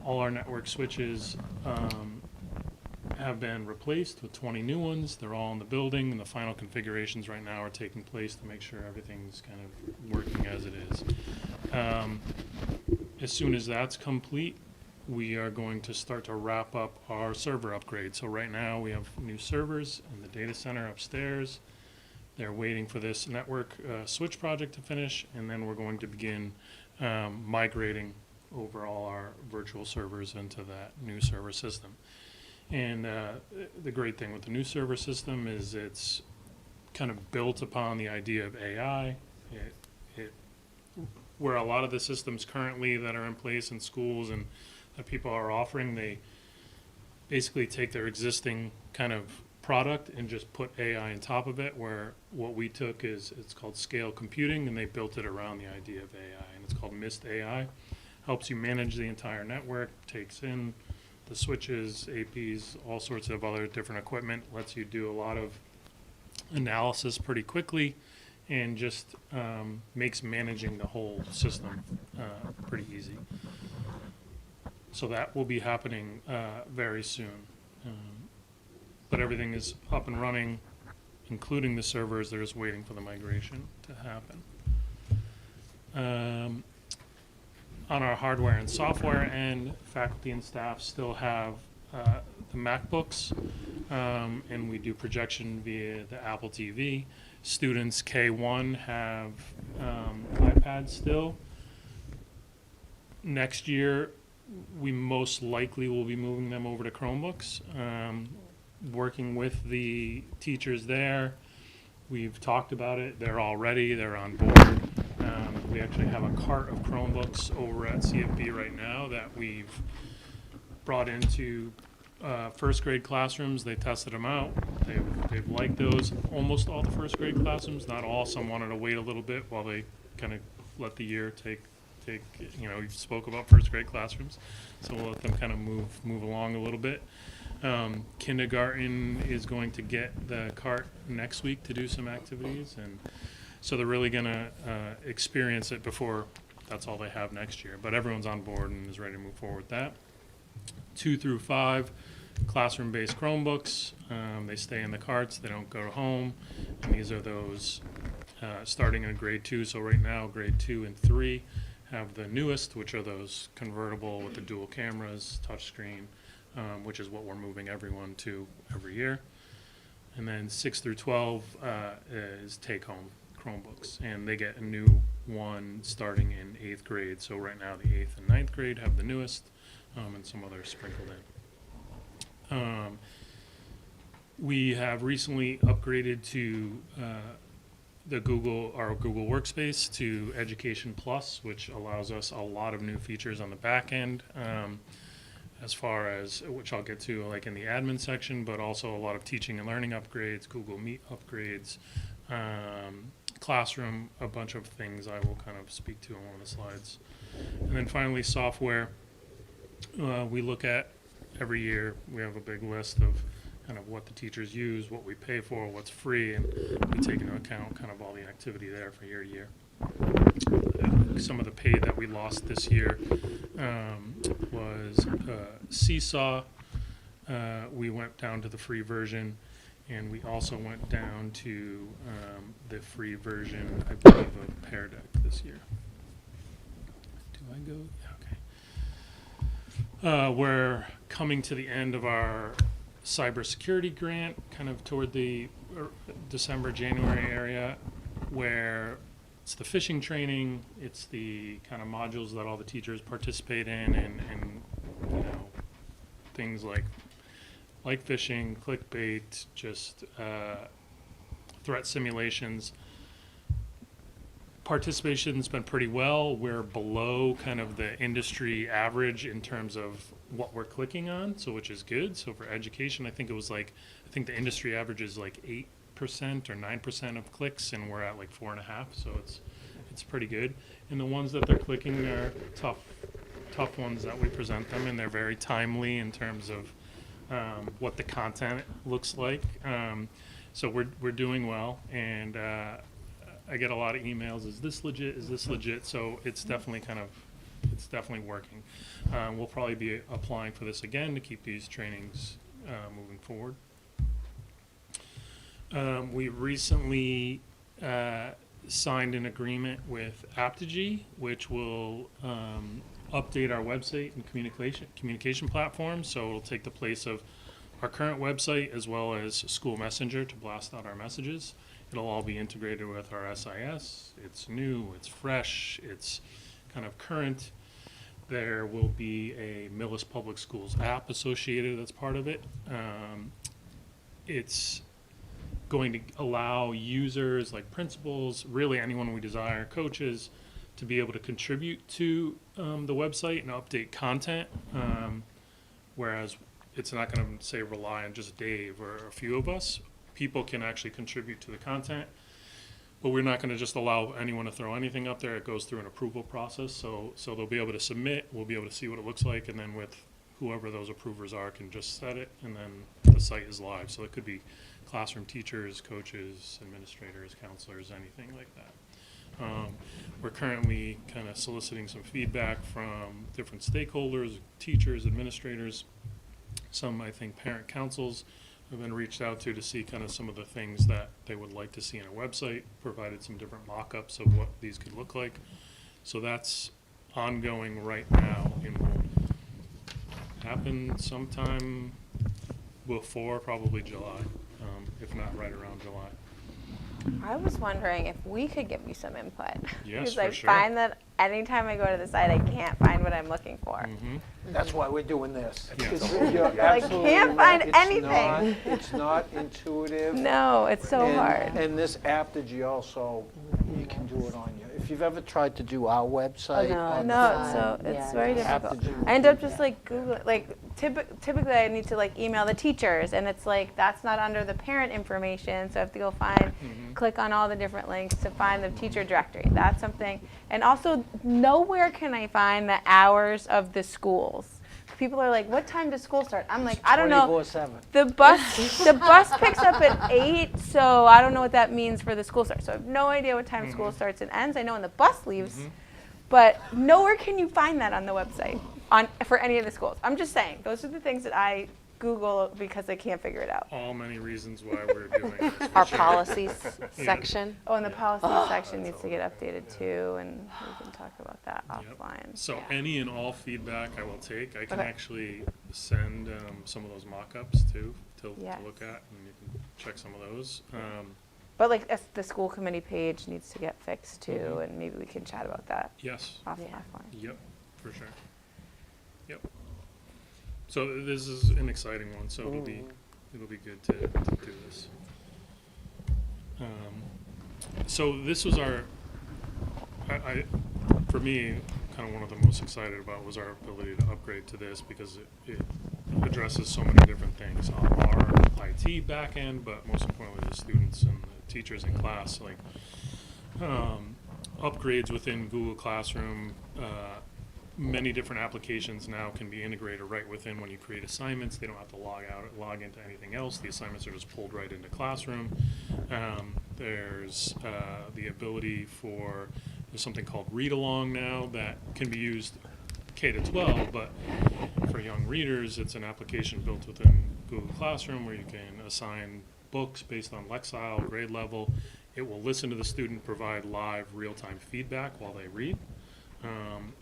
All our network switches have been replaced with 20 new ones. They're all in the building, and the final configurations right now are taking place to make sure everything's kind of working as it is. As soon as that's complete, we are going to start to wrap up our server upgrade. So right now we have new servers in the data center upstairs. They're waiting for this network switch project to finish, and then we're going to begin migrating over all our virtual servers into that new server system. And the great thing with the new server system is it's kind of built upon the idea of AI. Where a lot of the systems currently that are in place in schools and that people are offering, they basically take their existing kind of product and just put AI on top of it, where what we took is, it's called scale computing, and they built it around the idea of AI, and it's called Mist AI. Helps you manage the entire network, takes in the switches, APs, all sorts of other different equipment, lets you do a lot of analysis pretty quickly, and just makes managing the whole system pretty easy. So that will be happening very soon. But everything is up and running, including the servers. They're just waiting for the migration to happen. On our hardware and software end, faculty and staff still have the MacBooks, and we do projection via the Apple TV. Students K1 have iPads still. Next year, we most likely will be moving them over to Chromebooks. Working with the teachers there, we've talked about it. They're all ready. They're on board. We actually have a cart of Chromebooks over at CFB right now that we've brought into first grade classrooms. They tested them out. They've liked those. Almost all the first grade classrooms, not all. Some wanted to wait a little bit while they kind of let the year take. You know, we spoke about first grade classrooms, so we'll let them kind of move along a little bit. Kindergarten is going to get the cart next week to do some activities, and so they're really going to experience it before that's all they have next year. But everyone's on board and is ready to move forward with that. 2 through 5, classroom-based Chromebooks. They stay in the carts. They don't go home. And these are those starting in grade 2. So right now, grade 2 and 3 have the newest, which are those convertible with the dual cameras, touchscreen, which is what we're moving everyone to every year. And then 6 through 12 is take-home Chromebooks, and they get a new one starting in 8th grade. So right now the 8th and 9th grade have the newest, and some others sprinkled in. We have recently upgraded to our Google Workspace to Education Plus, which allows us a lot of new features on the back end, as far as, which I'll get to like in the admin section, but also a lot of teaching and learning upgrades, Google Meet upgrades, Classroom, a bunch of things I will kind of speak to on one of the slides. And then finally, software. We look at every year, we have a big list of kind of what the teachers use, what we pay for, what's free, and we take into account kind of all the activity there for year to year. Some of the pay that we lost this year was Seesaw. We went down to the free version, and we also went down to the free version, I believe, of Pear Deck this year. Do I go? Yeah, okay. We're coming to the end of our cybersecurity grant, kind of toward the December, January area, where it's the phishing training, it's the kind of modules that all the teachers participate in, and you know, things like phishing, clickbait, just threat simulations. Participation's been pretty well. We're below kind of the industry average in terms of what we're clicking on, so which is good. So for education, I think the industry average is like 8% or 9% of clicks, and we're at like 4.5%. So it's pretty good. And the ones that they're clicking are tough ones that we present them, and they're very timely in terms of what the content looks like. So we're doing well, and I get a lot of emails. Is this legit? Is this legit? So it's definitely working. We'll probably be applying for this again to keep these trainings moving forward. We recently signed an agreement with Aptigee, which will update our website and communication platform. So it'll take the place of our current website as well as School Messenger to blast out our messages. It'll all be integrated with our SIS. It's new, it's fresh, it's kind of current. There will be a Millis Public Schools app associated that's part of it. It's going to allow users like principals, really anyone we desire, coaches, to be able to contribute to the website and update content, whereas it's not going to say rely on just Dave or a few of us. People can actually contribute to the content, but we're not going to just allow anyone to throw anything up there. It goes through an approval process, so they'll be able to submit, we'll be able to see what it looks like, and then with whoever those approvers are can just set it, and then the site is live. So it could be classroom teachers, coaches, administrators, counselors, anything like that. We're currently kind of soliciting some feedback from different stakeholders, teachers, administrators, some, I think, parent councils have been reached out to see kind of some of the things that they would like to see in a website, provided some different mock-ups of what these could look like. So that's ongoing right now and will happen sometime before probably July, if not right around July. I was wondering if we could give you some input. Yes, because I for sure. find that anytime I go to the site, I can't find what I'm looking for. Mm-hmm. That's why we're doing this. Yeah. It's- Totally. you're I absolutely can't right. find It's anything. It's not intuitive. No, it's so and, hard. And this app that you also, you can do it on your, if you've ever tried to do our website. no, on No, the it's phone, it's very Have difficult. to do I end up just like Google, like typically I need to like email the teachers, and it's like that's not under the parent information, so I have to go find, click on all the different links to find the teacher directory. That's something, and also nowhere can I find the hours of the schools. People are like, "What time does school start?" I'm like, "I don't know." 24/7. The bus picks up at 8, so I don't know what that means for the school start. So I have no idea what time school starts and ends. I know when the bus leaves, but nowhere can you find that on the website for any of the schools. I'm just saying, those are the things that I Google because I can't figure it out. All many reasons why we're doing this. for Our sure. policies Yeah. section. Oh, and the policy section needs to get updated too, and we can talk about that Yep. offline. So any and all feedback I will take. I can Okay. actually send some of those mock-ups too to Yes. look at, and you can check some of those. But like the school committee page needs to get fixed too, Mhm. and maybe we can chat about that Yes. offline. Yep, for sure. Yep. So this is an exciting one, so it'll be good to do this. So this was for me, kind of one of the most excited about was our ability to upgrade to this because it addresses so many different things on our IT back end, but most importantly the students and the teachers in class, like upgrades within Google Classroom, many different applications now can be integrated right within when you create assignments. They don't have to log out or log into anything else. The assignments are just pulled right into Classroom. There's the ability for, there's something called Read Along now that can be used K to 12, but for young readers, it's an application built within Google Classroom where you can assign books based on Lexile, grade level. It will listen to the student, provide live real-time feedback while they read.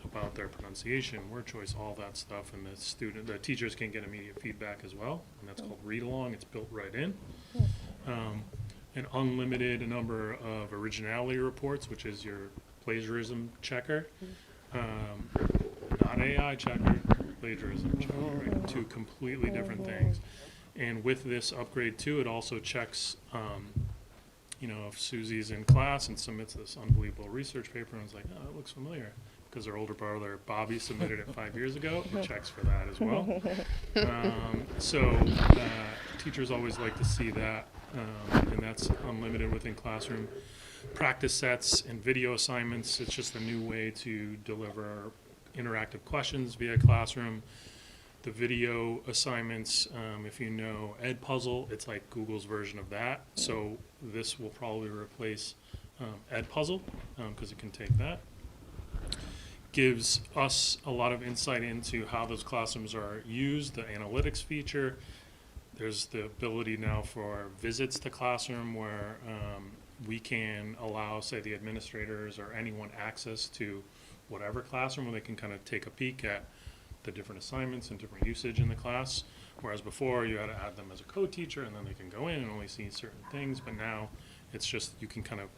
About their pronunciation, word choice, all that stuff, and the teachers can get immediate feedback as well, and that's called Read Along. It's built right in. An unlimited number of originality reports, which is your plagiarism checker, not AI checker, plagiarism checker, right? Two completely different things. And with this upgrade too, it also checks, if Susie's in class and submits this unbelievable research paper and is like, oh, that looks familiar, because her older brother Bobby submitted it 5 years ago, it checks for that as well. Teachers always like to see that, and that's unlimited within Classroom. Practice sets and video assignments, it's just a new way to deliver interactive questions via Classroom. The video assignments, if you know Edpuzzle, it's like Google's version of that. So this will probably replace Edpuzzle because it can take that. Gives us a lot of insight into how those classrooms are used, the analytics feature. There's the ability now for visits to Classroom where we can allow, say, the administrators or anyone access to whatever classroom where they can kind of take a peek at the different assignments and different usage in the class, whereas before you had to add them as a co-teacher and then they can go in and only see certain things, but now it's just you can kind of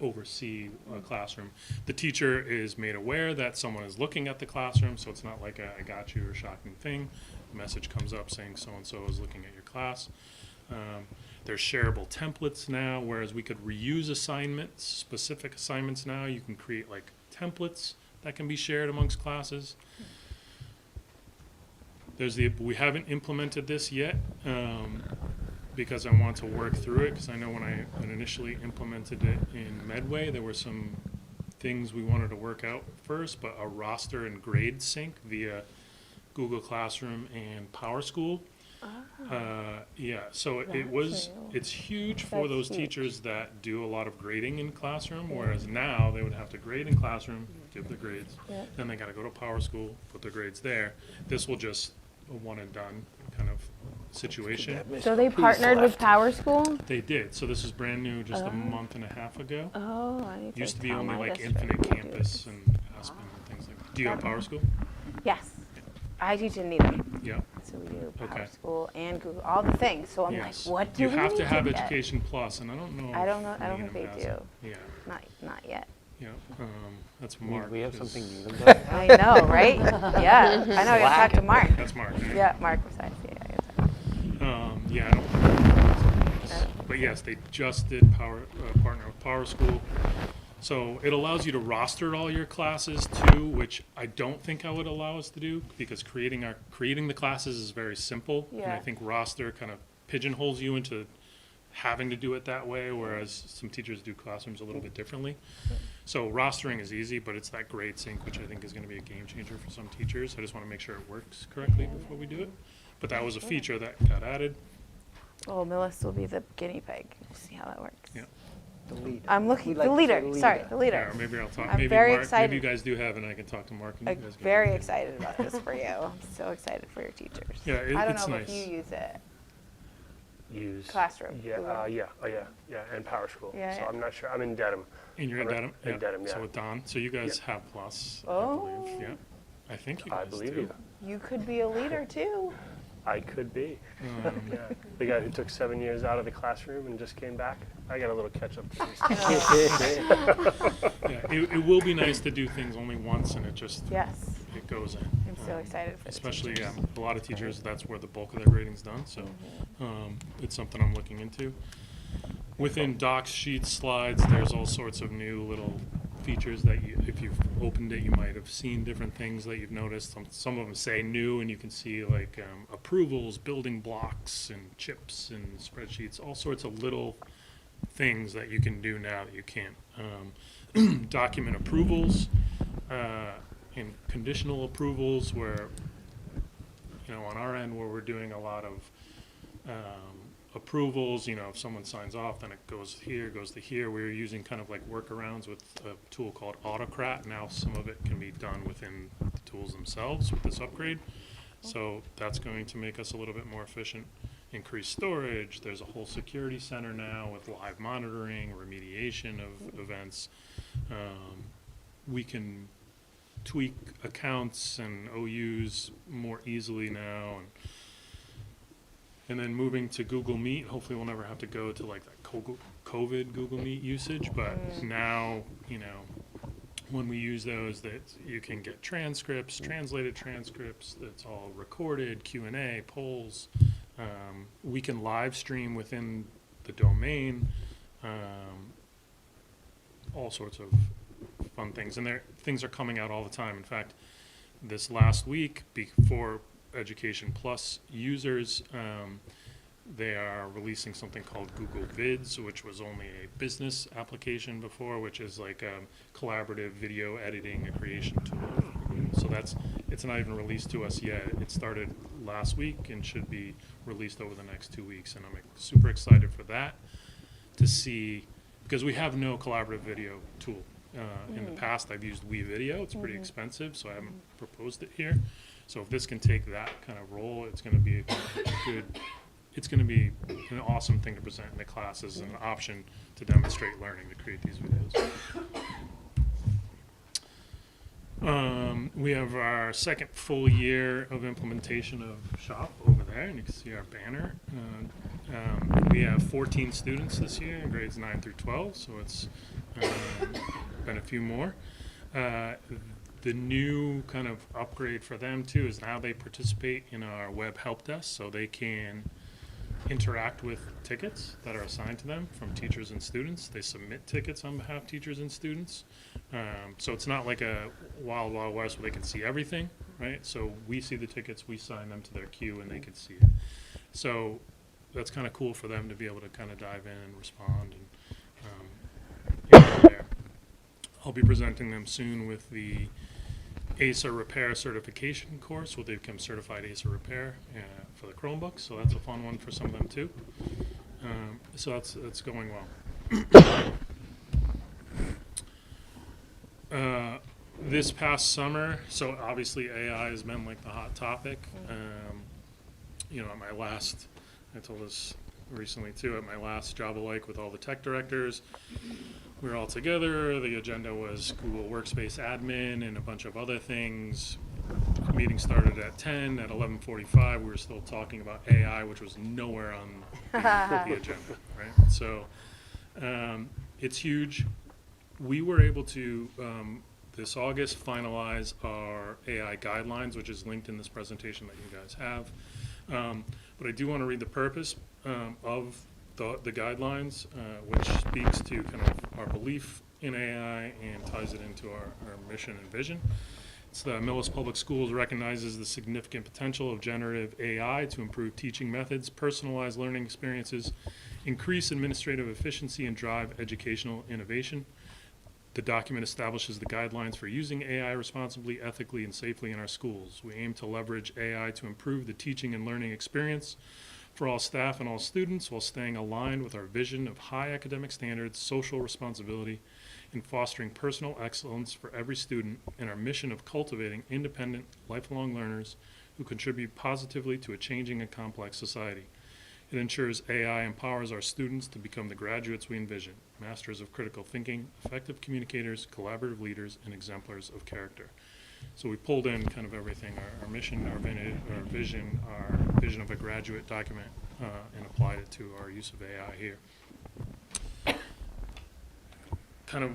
oversee a classroom. The teacher is made aware that someone is looking at the classroom, so it's not like a I got you or shocking thing. The message comes up saying so-and-so is looking at your class. There's shareable templates now, whereas we could reuse assignments, specific assignments now. You can create like templates that can be shared amongst classes. We haven't implemented this yet because I want to work through it, because I know when I initially implemented it in Medway, there were some things we wanted to work out first, but a roster and grade sync via Google Classroom and PowerSchool. So it's huge for those teachers that do a lot of grading in Classroom, whereas now they would have to grade in Classroom, give the grades, then they got to go to PowerSchool, put their grades there. This will just a one and done kind of situation. So they partnered with PowerSchool? They did. So this is brand new, just a month and a half ago. Oh, I need to Used to be tell only my like district Infinite to do Campus this. and Aspen and things like that. Do you have PowerSchool? Yes. I teach in Needham. Yeah. So we do Okay. PowerSchool and Google, all the things. So I'm Yes. like, what do you we have need to have get? Education Plus, and I don't know. I don't know. if I don't think Needham they has do. it. Yeah. Not yet. Yeah. That's Mark. We have 'cause- something new about that? I know, right? Yeah. I know. I gotta talk to Mark. That's Mark. Yeah, Mark besides. Yeah, I gotta talk. Yeah, I don't. But yes, they just did partner with PowerSchool. So it allows you to roster all your classes too, which I don't think I would allow us to do, because creating the classes is very simple. And I Yeah. think roster kind of pigeonholes you into having to do it that way, whereas some teachers do classrooms a little bit differently. So rostering is easy, but it's that grade sync, which I think is going to be a game changer for some teachers. I just want to make sure it works correctly before we do it. But that was a feature that got added. Oh, Millis will be the guinea pig. We'll see how that works. Yeah. The leader. I'm looking. We The like to leader. say Sorry, leader. the leader. Yeah, or maybe I'll talk. I'm Maybe very Mark. excited. Maybe you guys do have, and I can talk to Mark. And you I'm guys can very do it. excited about this for you. I'm so excited for your teachers. Yeah, I don't it's know nice. if you use it. Use. Classroom. Yeah, Google. yeah, and PowerSchool. Yeah, So yeah. I'm not sure. I'm in Dedham. And you're in I'm Dedham? in Dedham, So yeah. with Don. So you guys have Plus, Oh. I believe. Yeah. I think you guys I believe do. you. You could be a leader too. I could be. Um, Yeah. The guy who took 7 years out of the classroom and just came back. I got a little catch up to do. yeah, it will be nice to do things only once, and it just Yes. it goes in. I'm so excited for the Especially, teachers. a lot of teachers, that's where the bulk of their grading's done, so it's something I'm looking into. Within docs, sheets, slides, there's all sorts of new little features that if you've opened it, you might have seen different things that you've noticed. Some of them say new, and you can see like approvals, building blocks, and chips, and spreadsheets, all sorts of little things that you can do now that you can't. Document approvals. in conditional approvals where, you know, on our end where we're doing a lot of approvals, you know, if someone signs off, then it goes here, goes to here. We're using kind of like workarounds with a tool called Autocrat. Now some of it can be done within the tools themselves with this upgrade. So that's going to make us a little bit more efficient. Increased storage. There's a whole security center now with live monitoring, remediation of events. We can tweak accounts and OUs more easily now, and then moving to Google Meet. Hopefully we'll never have to go to like that COVID Google Meet usage, but now, you know, when we use those, that you can get transcripts, translated transcripts, that's all recorded, Q&A, polls. We can live stream within the domain, all sorts of fun things. And things are coming out all the time. In fact, this last week, before Education Plus users, they are releasing something called Google Vids, which was only a business application before, which is like a collaborative video editing and creation tool. So it's not even released to us yet. It started last week and should be released over the next 2 weeks. And I'm super excited for that to see, because we have no collaborative video tool. In the past, I've used WeVideo. It's pretty expensive, so I haven't proposed it here. So if this can take that kind of role, it's going to be it's going to be an awesome thing to present in the class as an option to demonstrate learning to create these videos. We have our second full year of implementation of SHOP over there, and you can see our banner. We have 14 students this year in grades 9 through 12, so it's been a few more. The new kind of upgrade for them too is now they participate in our web help desk, so they can interact with tickets that are assigned to them from teachers and students. They submit tickets on behalf of teachers and students. So it's not like a wild west where they can see everything, right? So we see the tickets, we sign them to their queue, and they can see it. So that's kind of cool for them to be able to kind of dive in and respond. And there. I'll be presenting them soon with the ASA repair certification course, where they become certified ASA repair for the Chromebooks. So that's a fun one for some of them too. So that's going well. This past summer, so obviously AI has been like the hot topic. You know, at my last, I told this recently too, at my last job alike with all the tech directors, we were all together. The agenda was Google Workspace admin and a bunch of other things. The meeting started at 10. At 11:45, we were still talking about AI, which was nowhere on the agenda, right? So it's huge. We were able to, this August, finalize our AI guidelines, which is linked in this presentation that you guys have. But I do want to read the purpose of the guidelines, which speaks to kind of our belief in AI and ties it into our mission and vision. It's the Millis Public Schools recognizes the significant potential of generative AI to improve teaching methods, personalize learning experiences, increase administrative efficiency, and drive educational innovation. The document establishes the guidelines for using AI responsibly, ethically, and safely in our schools. We aim to leverage AI to improve the teaching and learning experience for all staff and all students while staying aligned with our vision of high academic standards, social responsibility, and fostering personal excellence for every student, and our mission of cultivating independent, lifelong learners who contribute positively to a changing and complex society. It ensures AI empowers our students to become the graduates we envision, masters of critical thinking, effective communicators, collaborative leaders, and exemplars of character. So we pulled in kind of everything, our mission, our vision of a graduate document, and applied it to our use of AI here. Kind of,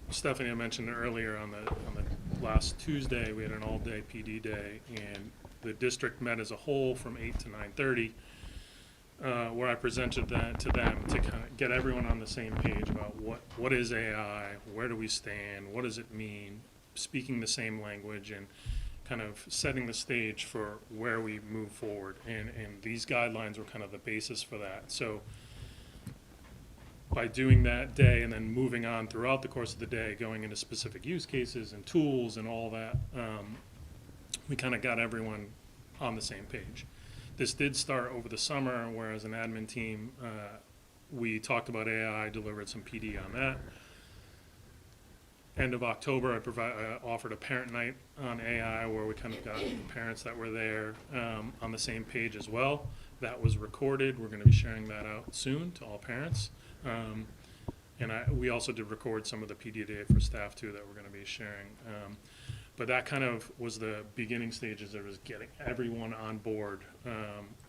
Stephanie, I mentioned earlier on the last Tuesday, we had an all-day PD day, and the district met as a whole from 8 to 9:30, where I presented that to them to kind of get everyone on the same page about what is AI, where do we stand, what does it mean, speaking the same language, and kind of setting the stage for where we move forward. And these guidelines were kind of the basis for that. So by doing that day and then moving on throughout the course of the day, going into specific use cases and tools and all that, we kind of got everyone on the same page. This did start over the summer, where as an admin team, we talked about AI, delivered some PD on that. End of October, I offered a parent night on AI, where we kind of got parents that were there on the same page as well. That was recorded. We're going to be sharing that out soon to all parents. And we also did record some of the PD data for staff too that we're going to be sharing. But that kind of was the beginning stages. It was getting everyone on board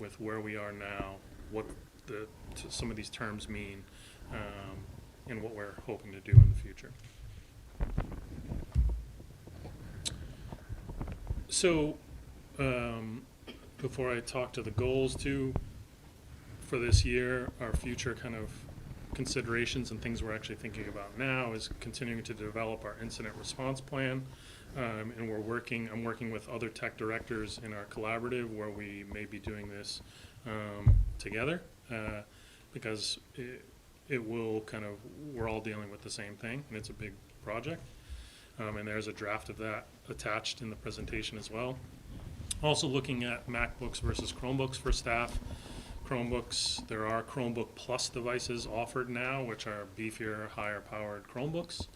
with where we are now, what some of these terms mean, and what we're hoping to do in the future. So, before I talk to the goals too, for this year, our future kind of considerations and things we're actually thinking about now is continuing to develop our incident response plan. And I'm working with other tech directors in our collaborative, where we may be doing this together, because it will kind of, we're all dealing with the same thing, and it's a big project. And there's a draft of that attached in the presentation as well. Also looking at MacBooks versus Chromebooks for staff. Chromebooks, there are Chromebook Plus devices offered now, which are beefier, higher powered Chromebooks.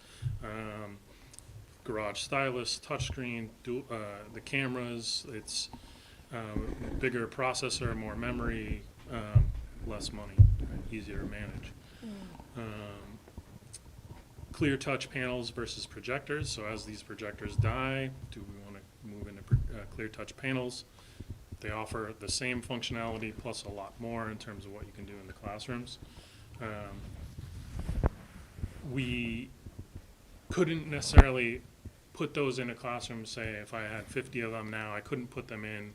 Garage stylus, touchscreen, the cameras, it's bigger processor, more memory, less money, easier to manage. Clear touch panels versus projectors. So as these projectors die, do we want to move into clear touch panels? They offer the same functionality plus a lot more in terms of what you can do in the classrooms. We couldn't necessarily put those in a classroom. Say if I had 50 of them now, I couldn't put them in.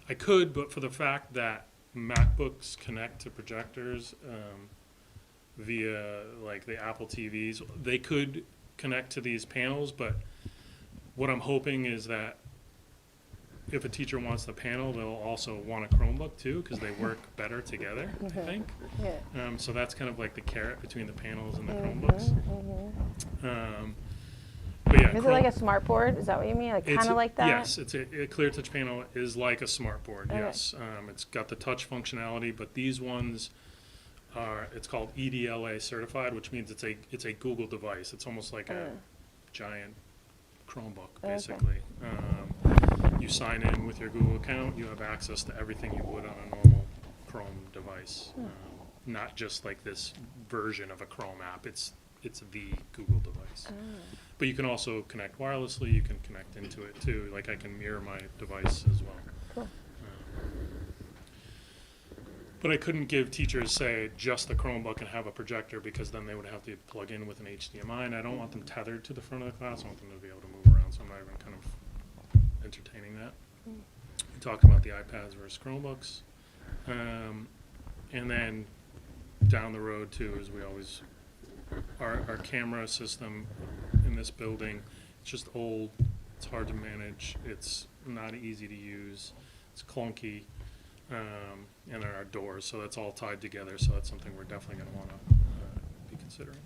I could, but for the fact that MacBooks connect to projectors via like the Apple TVs, they could connect to these panels, but what I'm hoping is that if a teacher wants the panel, they'll also want a Chromebook too, because they work better together, I think. Yeah. So that's kind of like the carrot between the panels and the Chromebooks. But yeah, Is it like a smart board? Is that what you mean? Like kind of like that? Yes, it's a clear touch panel is like a smart board. Okay. Yes, it's got the touch functionality, but these ones it's called EDLA certified, which means it's a Google device. It's almost like a giant Chromebook, basically. You sign in with your Google account, you have access to everything you would on a normal Chrome device. Not just like this version of a Chrome app. It's the Google device. But you can also connect wirelessly. You can connect into it too. Like I can mirror my device as well. Cool. But I couldn't give teachers, say, just the Chromebook and have a projector, because then they would have to plug in with an HDMI, and I don't want them tethered to the front of the class. I want them to be able to move around, so I'm not even kind of entertaining that. We talked about the iPads versus Chromebooks. And then down the road, too, is we always, our camera system in this building, it's just old, it's hard to manage, it's not easy to use, it's clunky. And our doors, so that's all tied together, so that's something we're definitely going to want to be considering.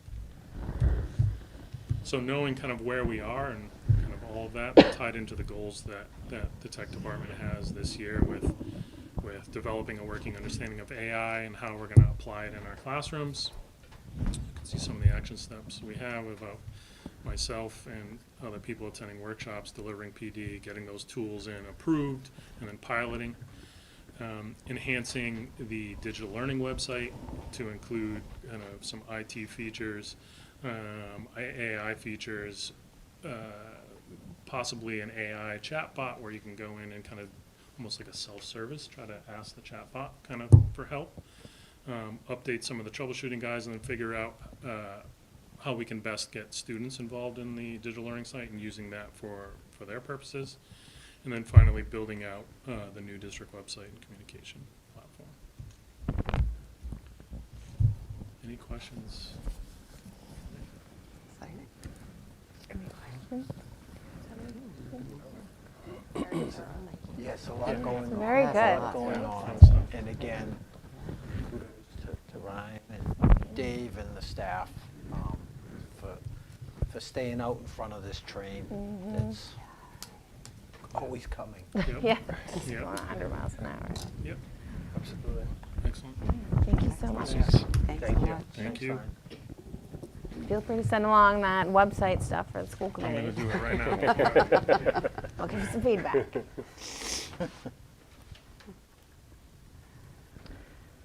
So knowing kind of where we are and kind of all of that tied into the goals that the tech department has this year with developing a working understanding of AI and how we're going to apply it in our classrooms. You can see some of the action steps we have about myself and other people attending workshops, delivering PD, getting those tools in approved, and then piloting. Enhancing the digital learning website to include some IT features, AI features, possibly an AI chatbot where you can go in and kind of almost like a self-service, try to ask the chatbot kind of for help, update some of the troubleshooting guides, and then figure out how we can best get students involved in the digital learning site and using that for their purposes. And then finally building out the new district website and communication platform. Any questions? Yes, a lot going on. Very A good. lot going on. And again, kudos to Ryan and Dave and the staff for staying out in front of this train. It's always coming. Yep. Yeah, it's Yep. going 100 miles an hour. Yep, Absolutely. excellent. Thank you so much. Thanks Thank so you. much. Thank you. Feel free to send along that website stuff for the school I'm gonna committee. do it right now. We'll give you some feedback.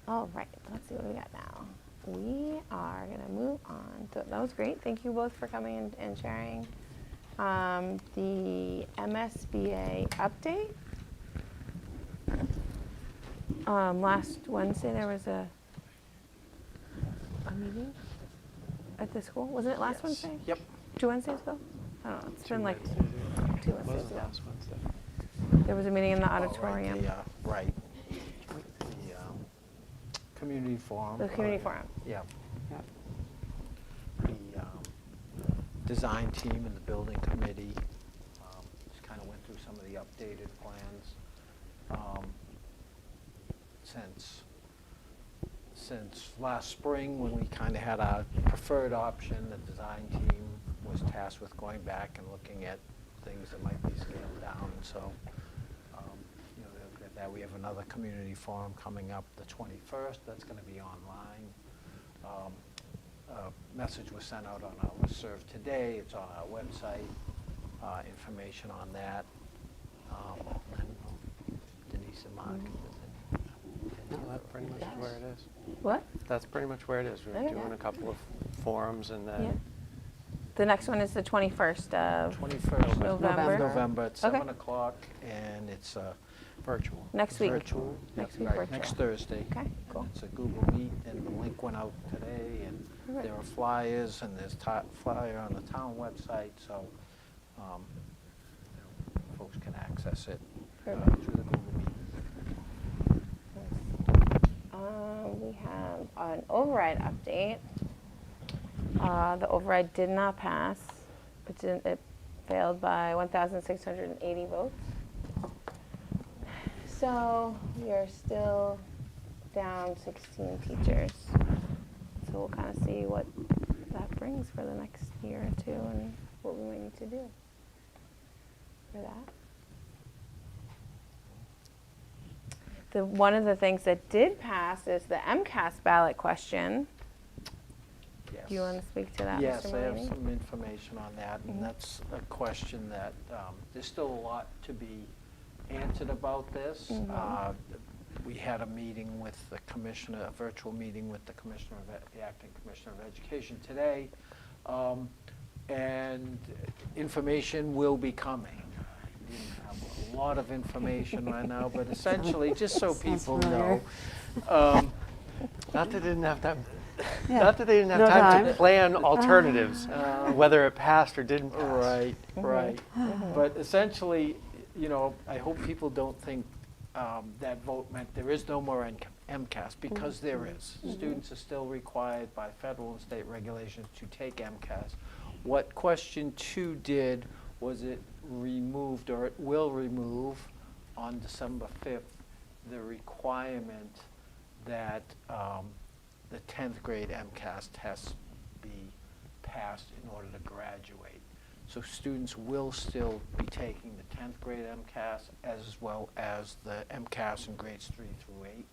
All right, let's see what we got now. We are gonna move on. That was great. Thank you both for coming and sharing. The MSBA update. Last Wednesday, there was a meeting at the school. Wasn't it last Yes. Wednesday? Yep. 2 Wednesdays ago? I don't know. It's been like 2 Wednesdays Wasn't ago. last Wednesday. There was a meeting in the Oh, right, auditorium. Right. The community forum. The community forum. Yeah. The design team and the building committee just kind of went through some of the updated plans. Since last spring, when we kind of had our preferred option, the design team was tasked with going back and looking at things that might be scaled down. So, you know, that we have another community forum coming up the 21st. That's going to be online. A message was sent out on our listserv today. It's on our website. Information on that. And Denise and Mark. No, that's pretty much where it is. What? That's pretty much where it is. We're Okay. doing a couple of forums and Yeah. then The next one is the 21st of 21st November. November at Okay. 7 o'clock, and it's virtual. Next week. virtual. Next week Right, virtual. next Thursday. Okay, And cool. it's a Google Meet, and the link went out today, and Alright. there are flyers, and there's flyer on the town website, so folks can access it Perfect. through the Google Meet. We have an override update. The override did not pass. It failed by 1,680 votes. So we are still down 16 teachers. So we'll kind of see what that brings for the next year or two and what we might need to do for that. One of the things that did pass is the MCAS ballot question. Yes. Do you want to speak to that, Yes, Mr. I have Mulaney? some information on that, Mhm. and that's a question that, there's still a lot to be answered about this. Mhm. We had a meeting with the commissioner, a virtual meeting with the commissioner the acting commissioner of education today, and information will be coming. We didn't have a lot of information right now, but essentially, just so people know, Not that they didn't have time. Yeah. Not that they didn't have No time to time. plan alternatives, whether it passed or didn't pass. Right, Mhm. right. Mhm. But essentially, you know, I hope people don't think that vote meant there is no more MCAS, because there is. Students are still required by federal and state regulations to take MCAS. What question 2 did was it removed, or it will remove on December 5th, the requirement that the 10th grade MCAS test be passed in order to graduate. So students will still be taking the 10th grade MCAS as well as the MCAS in grades 3 through 8.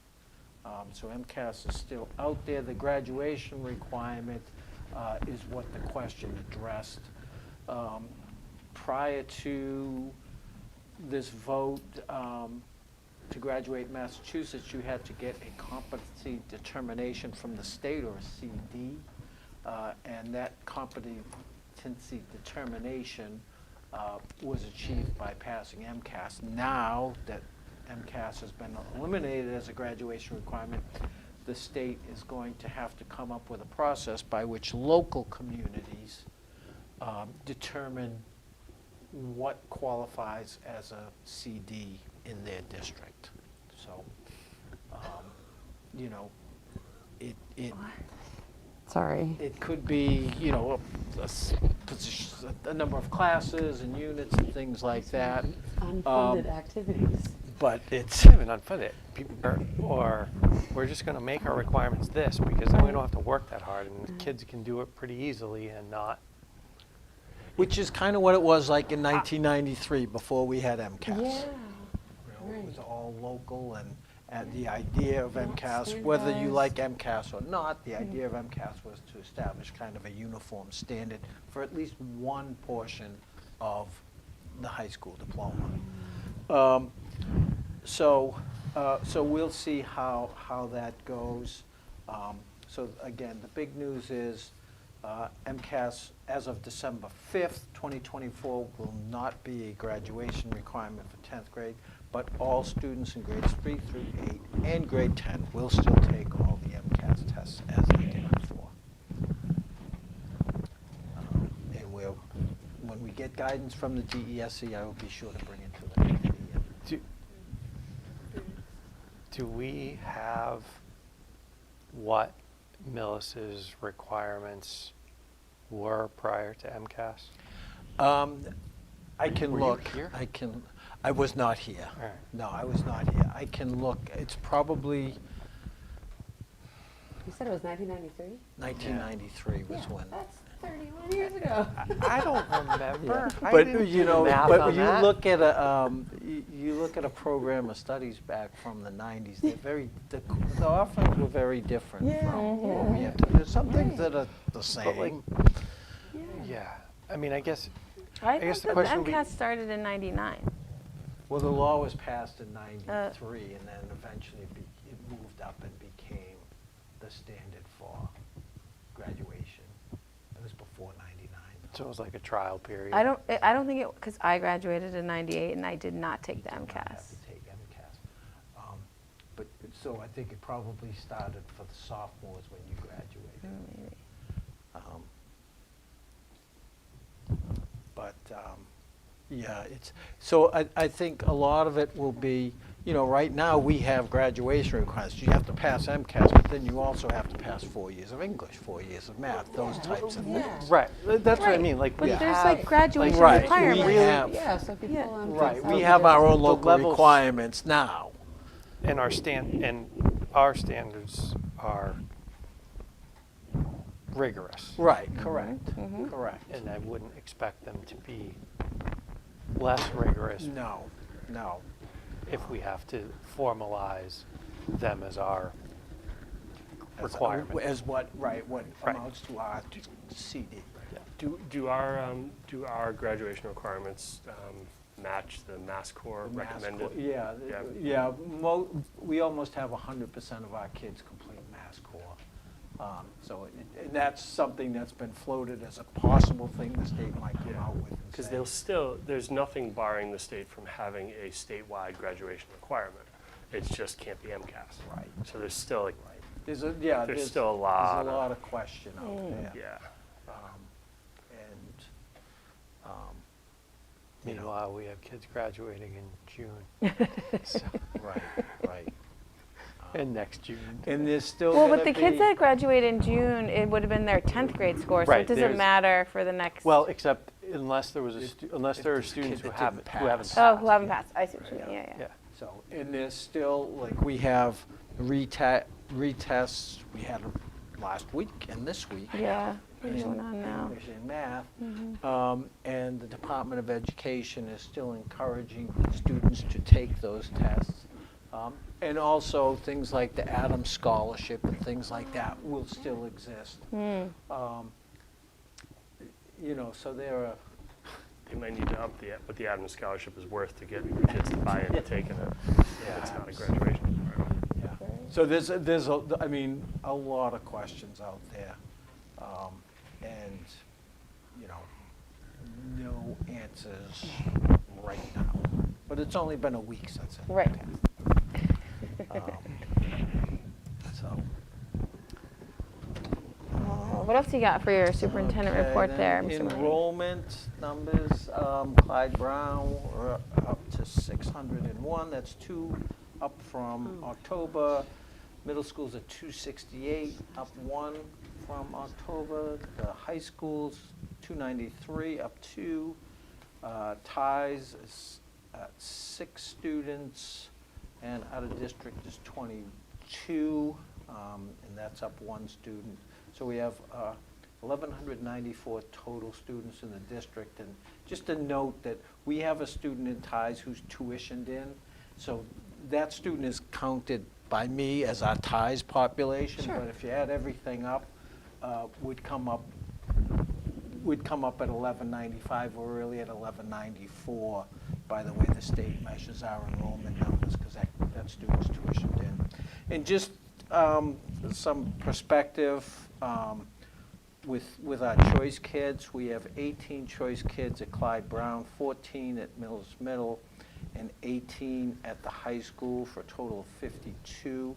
So MCAS is still out there. The graduation requirement is what the question addressed. Prior to this vote, to graduate in Massachusetts, you had to get a competency determination from the state, or a CD, and that competency determination was achieved by passing MCAS. Now that MCAS has been eliminated as a graduation requirement, the state is going to have to come up with a process by which local communities determine what qualifies as a CD in their district. So, you know, Sorry. it could be, you know, a number of classes and units and things like that. Unfunded Um, activities. but it's, It's even unfunded. People or we're just going to make our requirements this because then we don't have to work that hard and the kids can do it pretty easily and not. which is kind of what it was like in 1993 before we had MCAS. Yeah. You know, it was all local, and the idea of MCAS, whether you like MCAS or not, the idea of MCAS was to establish kind of a uniform standard for at least one portion of the high school diploma. So we'll see how that goes. So again, the big news is MCAS, as of December 5th, 2024, will not be a graduation requirement for 10th grade, but all students in grades 3 through 8 and grade 10 will still take all the MCAS tests as they did before. And when we get guidance from the DESE, I will be sure to bring it to the committee. Do we have what Millis's requirements were prior to MCAS? I can Were you look. here? I was not here. All right. No, I was not here. I can look. It's probably You said it was 1993? 1993 was when. That's 31 years ago. I don't remember. I But didn't you do know, math but on you that. look at a you look at a program of studies back from the 90s. They're very the offerings were very different from what we have. There's some things that are the same. like, Yeah. I mean, I guess I guess thought the question would be- MCAS started in '99. Well, the law was passed in '93, and then eventually it moved up and became the standard for graduation. It was before '99. so it was like a trial period. I don't think it, because I graduated in '98 and I did not take the Did not have MCAS. to take MCAS. But so I think it probably started for the sophomores when you graduated. Maybe. But yeah, it's so I think a lot of it will be, you know, right now we have graduation requirements. You have to pass MCAS, but then you also have to pass 4 years of English, 4 years of math, those types of things. Right. That's what I Right. mean. Like, But we there's have, like graduation Right, we requirements. have- Yeah, so if you Yeah. pull on Right, things we out, have you our get- own The local levels- requirements now. and our standards are rigorous. Right, correct, Mhm. correct. And I wouldn't expect them to be less rigorous No, no. if we have to formalize them as our requirement. As what, right, what Right. amounts to our CD. Do our graduation requirements match the Mass Corps The Mass recommended? Corps, yeah, Yeah. we almost have 100% of our kids complete Mass Corps. So, and that's something that's been floated as a possible thing the state might come out with and Because say. there's nothing barring the state from having a statewide graduation requirement. It just can't be MCAS. Right. So there's still like, There's still a There's still a lot There's a of- lot of question out there. yeah. And, you know, Meanwhile, we have kids graduating in June. So, right, right. and next June. And there's still Well, gonna but the kids be- that graduate in June, it would have been their 10th grade score, so Right, it doesn't there's- matter for the next. Well, except unless there was If- unless there are if there's a students kid who that haven't didn't who haven't pass. Oh, who haven't passed. I see what you mean. Yeah, yeah. Yeah. So, and there's still, like, we have retests, we had them last week and this week. Yeah, we're in going on now. English and math. Mhm. And the Department of Education is still encouraging students to take those tests. And also, things like the Adams Scholarship and things like that will still exist. Mm. You know, so there are, They might need to up what the Adams Scholarship is worth to get kids to buy into taking it. If it's not a graduation requirement. yeah. So I mean, a lot of questions out there. And, you know, no answers right now. But it's only been a week since it Right. passed. So. What else you got for your superintendent Okay, report there, then Mr. Murray? Enrollment numbers, Clyde Brown, we're up to 601, that's 2 up from October. Middle school's at 268, up 1 from October. The high school's 293, up 2. Ties is 6 students, and out of district is 22, and that's up 1 student. So we have 1,194 total students in the district. And just a note that we have a student in TIES who's tuitioned in, so that student is counted by me as our TIES population. Sure. But if you add everything up, would come up at 1,195. We're really at 1,194 by the way the state measures our enrollment numbers, because that student's tuitioned in. And just some perspective, with our choice kids, we have 18 choice kids at Clyde Brown, 14 at Millis Middle, and 18 at the high school, for a total of 52.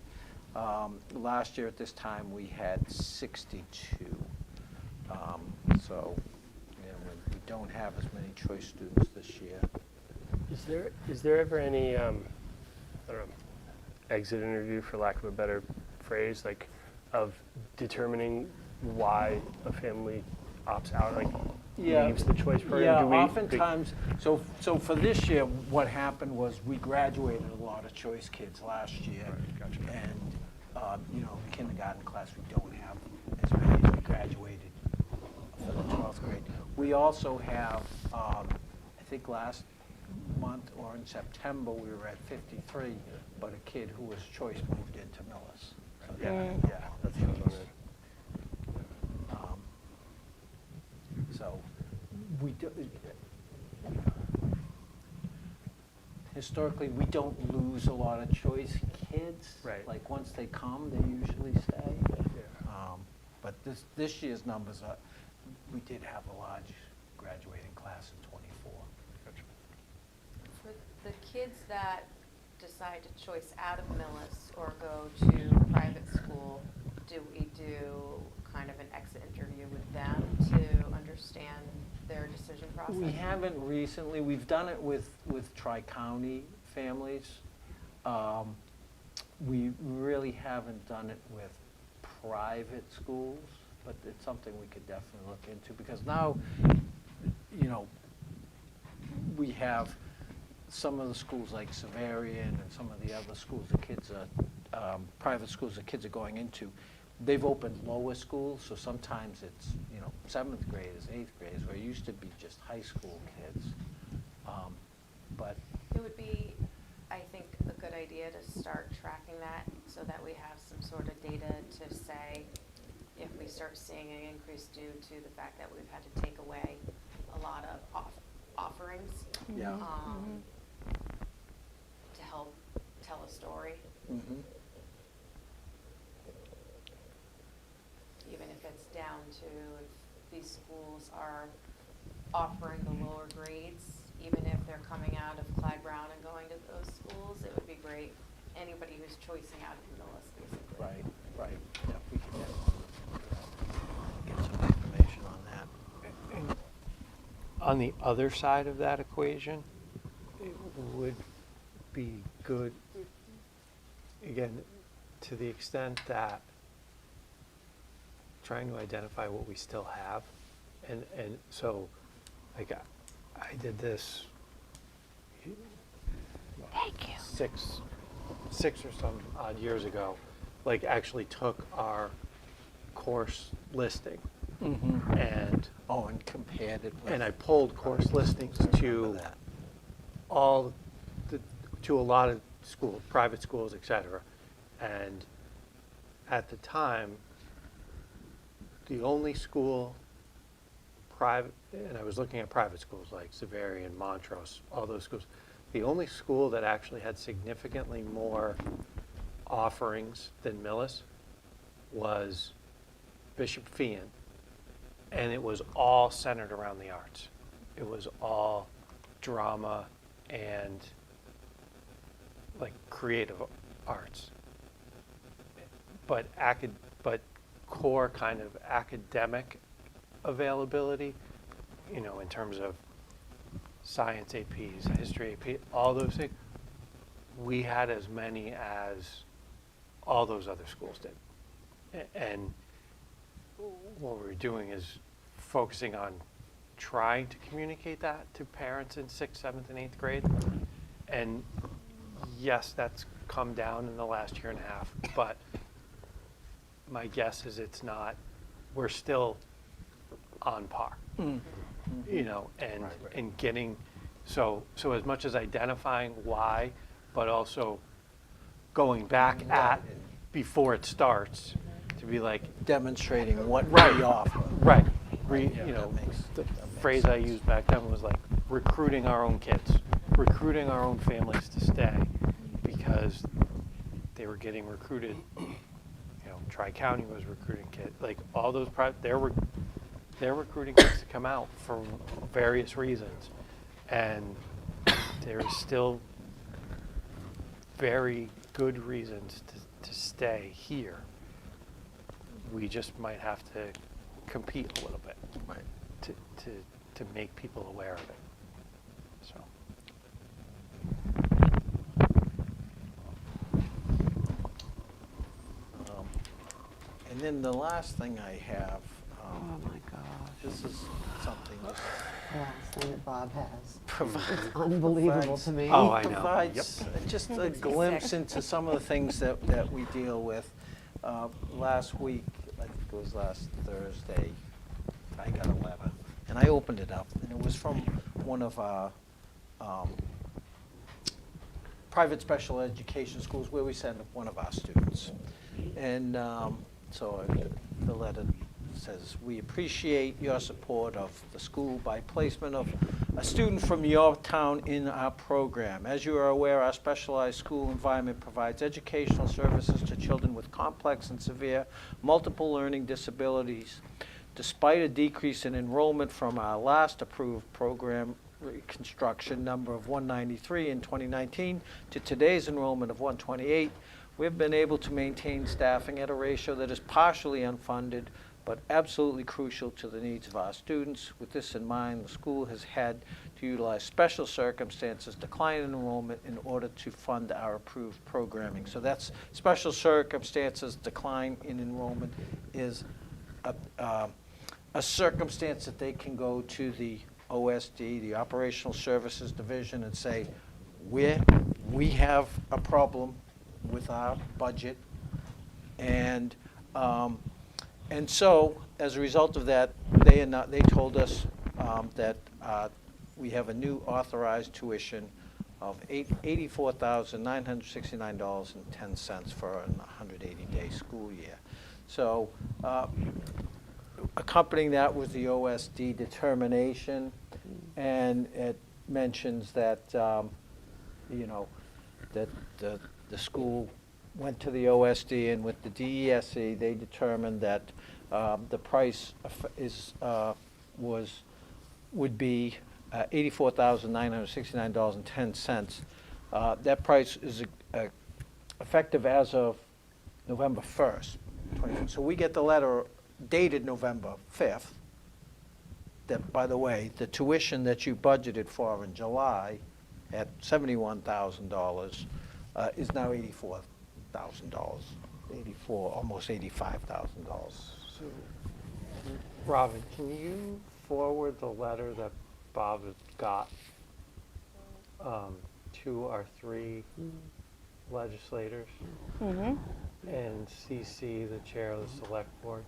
Last year at this time, we had 62. So, we don't have as many choice students this year. Is there ever any, I don't know, exit interview, for lack of a better phrase, like, of determining why a family opts out, like leaves the choice program? Yeah, Do we- oftentimes, so for this year, what happened was we graduated a lot of choice kids last year. Right, gotcha. And, kindergarten class, we don't have as many as we graduated for the 12th grade. We also have, I think last month or in September, we were at 53, but a kid who was choice moved into Millis. So, yeah, That's what I was wondering. So we do, historically, we don't lose a lot of choice kids. Right. Like, once they come, they usually stay. Yeah. But this year's numbers are, we did have a large graduating class in '24. Gotcha. For the kids that decide to choice out of Millis or go to private school, do we do kind of an exit interview with them to understand their decision process? We haven't recently. We've done it with Tri-County families. We really haven't done it with private schools, but it's something we could definitely look into, because now, we have some of the schools like Severian and some of the other schools the kids are, private schools the kids are going into. They've opened lower schools, so sometimes it's, 7th graders, 8th graders, where it used to be just high school kids. But It would be, I think, a good idea to start tracking that so that we have some sort of data to say if we start seeing an increase due to the fact that we've had to take away a lot of offerings yeah. to help tell a story, Mhm. even if it's down to if these schools are offering the lower grades, even if they're coming out of Clyde Brown and going to those schools, it would be great. Anybody who's choicing out of Millis, basically. Right. Yeah, we can get some information on that. On the other side of that equation, it would be good, again, to the extent that trying to identify what we still have. And so, like, I did this Thank you. six or some odd years ago, like, actually took our course listing and And compared it with. and I pulled course listings I remember to that. all to a lot of schools, private schools, et cetera. And at the time, the only school private, and I was looking at private schools like Severian, Montrose, all those schools. The only school that actually had significantly more offerings than Millis was Bishop Fian, and it was all centered around the arts. It was all drama and like creative arts, but core kind of academic availability, in terms of science APs, history AP, all those things, we had as many as all those other schools did. And what we're doing is focusing on trying to communicate that to parents in 6th, 7th, and 8th grade. And yes, that's come down in the last year and a half, but my guess is it's not, we're still on par. You know, and getting, so as much as identifying why, but also going back at before it starts to be like, Demonstrating what Right. we offer. right, Yeah, you know, that makes- the that makes phrase I used back then was like recruiting our own kids, recruiting our own families to stay because they were getting recruited. You know, Tri-County was recruiting kids, like all those they're recruiting kids to come out for various reasons. And there is still very good reasons to stay here. We just might have to compete a little bit to make people aware of it. So. And then the last thing I have, Oh my gosh, this is something that the last thing that Bob has. provides. It's unbelievable to me. Oh, I know. Provides just a glimpse into some of the things that we deal with. Last week, I think it was last Thursday, I got a letter, and I opened it up, and it was from one of our private special education schools where we send one of our students. And so the letter says, "We appreciate your support of the school by placement of a student from your town in our program. As you are aware, our specialized school environment provides educational services to children with complex and severe multiple learning disabilities. Despite a decrease in enrollment from our last approved program reconstruction number of 193 in 2019 to today's enrollment of 128, we've been able to maintain staffing at a ratio that is partially unfunded, but absolutely crucial to the needs of our students. With this in mind, the school has had to utilize special circumstances, decline in enrollment in order to fund our approved programming." So that's special circumstances, decline in enrollment is a circumstance that they can go to the OSD, the Operational Services Division, and say, we have a problem with our budget, and so as a result of that, they told us that we have a new authorized tuition of $84,969.10 for a 180-day school year. So accompanying that was the OSD determination, and it mentions that you know, that the school went to the OSD, and with the DESE, they determined that the price would be $84,969.10. That price is effective as of November 1st. So we get the letter dated November 5th. That, by the way, the tuition that you budgeted for in July at $71,000 is now $84,000, almost $85,000. So, Robin, can you forward the letter that Bob has got to our three legislators and CC the chair of the select board?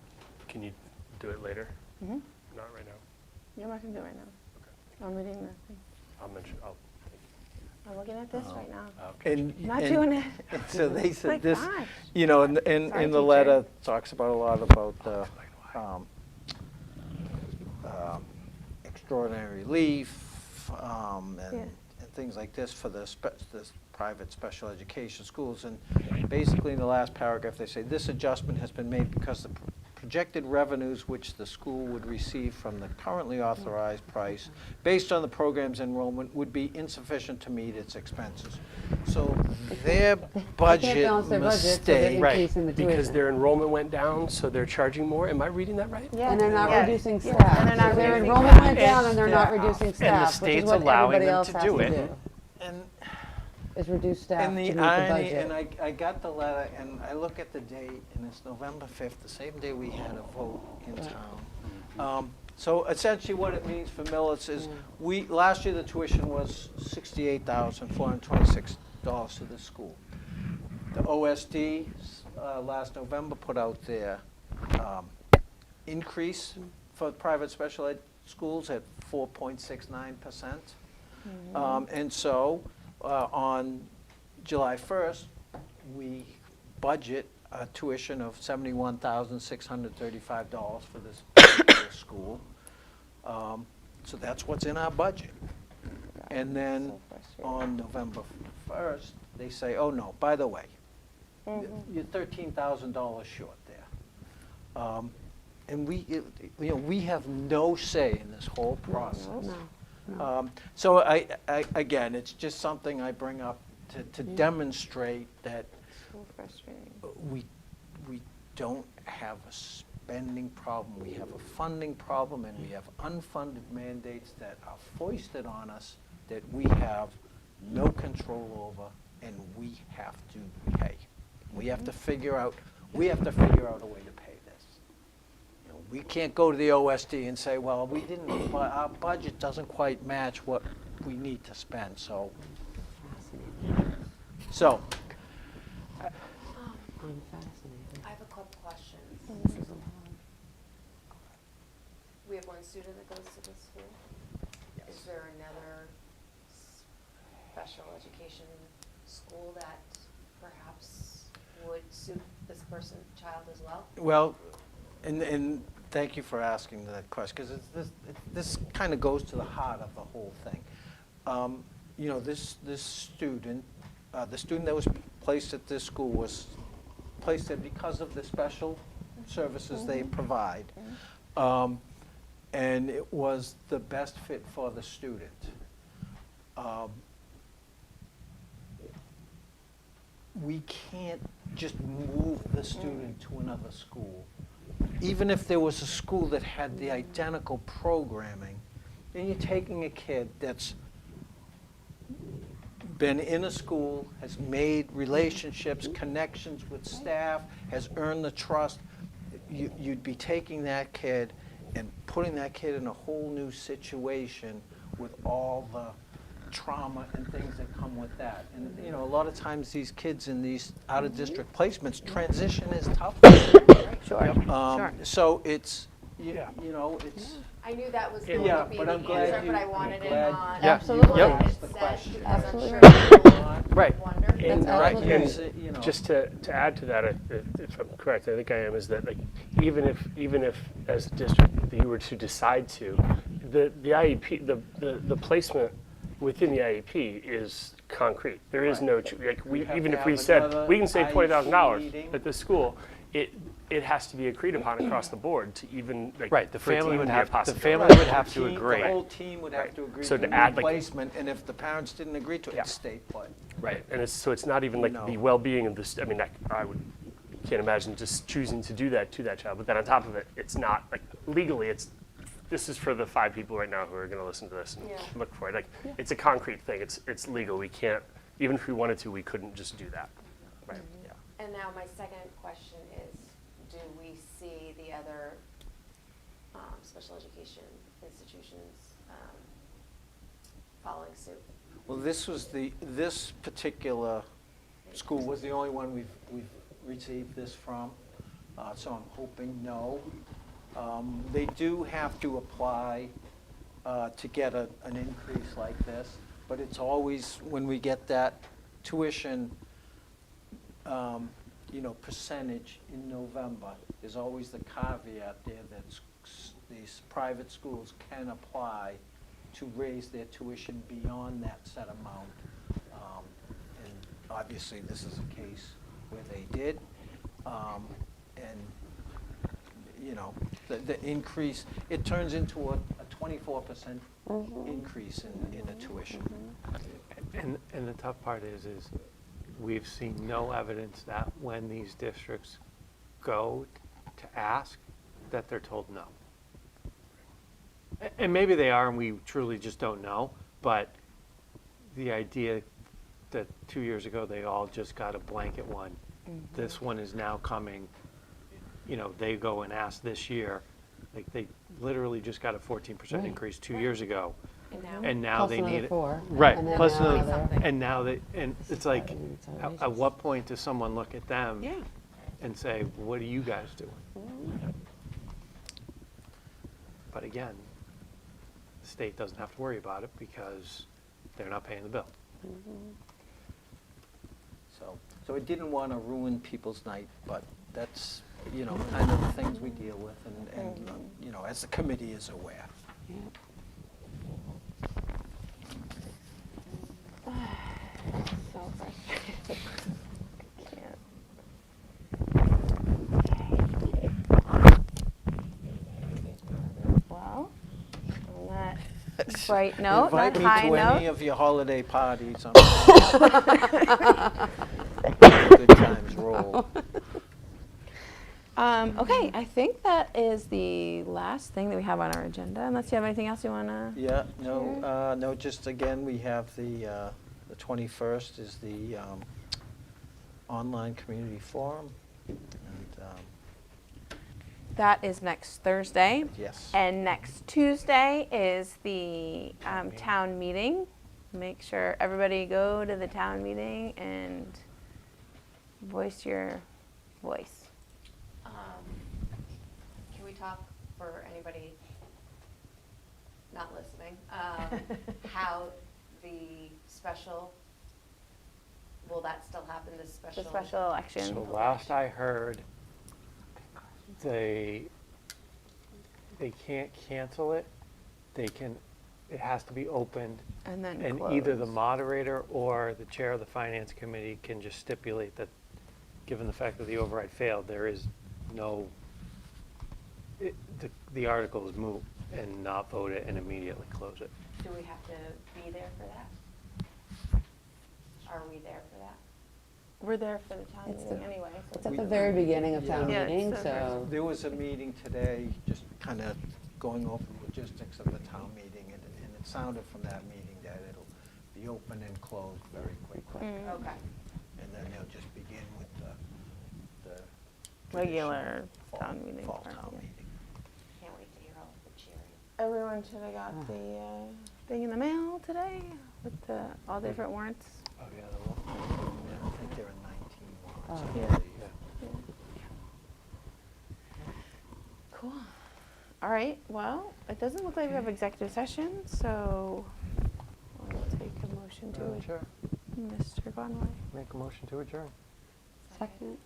Can you do it later? Mhm. Not right now. Yeah, I'm not gonna do it right now. I'm reading the thing. I'll mention. I'm looking at this right now. And, I'm not and- doing it. and so they said Like, this, gosh. you know, in Sorry, the teacher. letter, talks about a lot about the extraordinary relief and things like this for the this private special education schools. And basically in the last paragraph, they say, "This adjustment has been made because the projected revenues which the school would receive from the currently authorized price based on the program's enrollment would be insufficient to meet its expenses." So their They can't budget balance their budget, so they're mistake. Right, increasing the Because tuition. their enrollment went down, so they're charging more. Am I reading that right? Yeah. And they're not Yeah. reducing Yeah. staff. And they're not So their reducing enrollment staff. went down and they're not Yeah. reducing And the staff, which is state's what allowing everybody them else to has do to it. do, And is reduce staff to And meet the the irony, and budget. I got the letter, and I look at the date, and it's November 5th, the same day we had a vote in town So essentially what it means for Millis is, last year the tuition was $68,426 to the school. The OSD, last November put out their increase for private special ed schools at 4.69%. And so on July 1st, we budget a tuition of $71,635 for this particular school. So that's what's in our budget. And then on November 1st, they say, oh no, by the way, you're $13,000 short there. And we have no say in this whole process. So again, it's just something I bring up to demonstrate that So frustrating. we don't have a spending problem, we have a funding problem, and we have unfunded mandates that are foisted on us that we have no control over, and we have to pay. We have to figure out a way to pay this. You know, we can't go to the OSD and say, well, our budget doesn't quite match what we need to spend, so. I'm fascinated. I have a couple questions. This is a lot. We have one student that goes to this school. Is there another special education school that perhaps would suit this child as well? Well, and thank you for asking that question, because this kind of goes to the heart of the whole thing. You know, this student, the student that was placed at this school was placed there because of the special services they provide. And it was the best fit for the student. We can't just move the student to another school. Even if there was a school that had the identical programming, then you're taking a kid that's been in a school, has made relationships, connections with staff, has earned the trust. You'd be taking that kid and putting that kid in a whole new situation with all the trauma and things that come with that. And you know, a lot of times these kids in these out-of-district placements, transition is tough. Sure. So it's, you know, it's. I knew that was going Yeah, to be but the I'm glad answer, you- but I wanted it glad- on. Yeah. Absolutely. You Wanted asked it the said, question. because I'm Absolutely. sure people Right. wonder. That's And, absolutely and right. You know. just to add to that, if I'm correct, I think I am, is that like even if as a district you were to decide to, the IEP, the placement within the IEP is concrete. There is no like We have even to if we have said another we can save $20,000 meeting. at this school, it has to be agreed upon across the board to even like Right, the for it to family even would be a have, the possibility. family would have to Team- agree. The whole team would have Right. to agree So to to add, like- replacement, and if the parents didn't agree to it, Yeah. it stayed put. Right, and so it's not even like No. the well-being of this. I mean, can't imagine just choosing to do that to that child. But then on top of it, it's not like legally. This is for the 5 people right now who are going to listen to this and look for it. Like it's a concrete thing. It's legal. We can't, even if we wanted to, we couldn't just do that. Right. Yeah. And now my second question is, do we see the other special education institutions following suit? Well, this particular school was the only one we've received this from, so I'm hoping no. They do have to apply to get an increase like this, but it's always, when we get that tuition, you know, percentage in November, there's always the caveat there that these private schools can apply to raise their tuition beyond that set amount. And obviously, this is a case where they did. And, you know, the increase, it turns into a 24% increase in the tuition. And the tough part is we've seen no evidence that when these districts go to ask, that they're told no. And maybe they are, and we truly just don't know, but the idea that 2 years ago they all just got a blanket one, this one is now coming, you know, they go and ask this year, Like, they literally just got a 14% Right. increase 2 years ago, And now? and now Plus they another need it. 4. Right, And then plus now another, another- and now they, and it's like, That means it's at outrageous. what point does someone look at them Yeah. and say, what are you guys doing? But again, the state doesn't have to worry about it because they're not paying the bill. So I didn't want to ruin people's night, but that's, you know, kind of the things we deal with, and you know, as the committee is aware. So frustrating. Can't. Well, on that bright note, Invite that me high to any note. of your holiday parties. Good times roll. Okay, I think that is the last thing that we have on our agenda, unless you have anything else you want to. Yeah, no, just again, we have the 21st is the online community forum. And, That is next Thursday. yes. And next Tuesday is the town meeting. Make sure everybody go to the town meeting and voice your voice. Can we talk for anybody not listening? How the special, will that still happen, this special? The special election. So last I heard, they can't cancel it. It has to be opened. And then And either the close. moderator or the chair of the finance committee can just stipulate that, given the fact that the override failed, there is no, the article is moot, and not vote it and immediately close it. Do we have to be there for that? Are we there for that? We're there for the town It's meeting the- anyway. So It's at We- the very beginning of town Yeah, it's meeting, the so. There was a meeting today, just kind of going over the logistics of the town meeting, and it sounded from that meeting that it'll be open and closed very quickly. Okay. And then they'll just begin with the Regular traditional town meeting Fall part, town yeah. meeting. Can't wait to hear all the cheering. Everyone should have got the thing in the mail today with all the different warrants. Oh, yeah, Yeah, I think there are 19 warrants. Oh. I Yeah. believe. Cool. All right, well, it doesn't look like we have executive session, so I'll take a motion to it. Sure. Mr. Conway. Make a motion to adjourn. Second.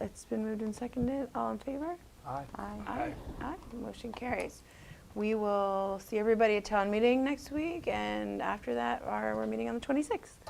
It's been moved and seconded. All in favor? Aye. Aye. Aye. Motion carries. We will see everybody at town meeting next week, and after that, we're meeting on the 26th.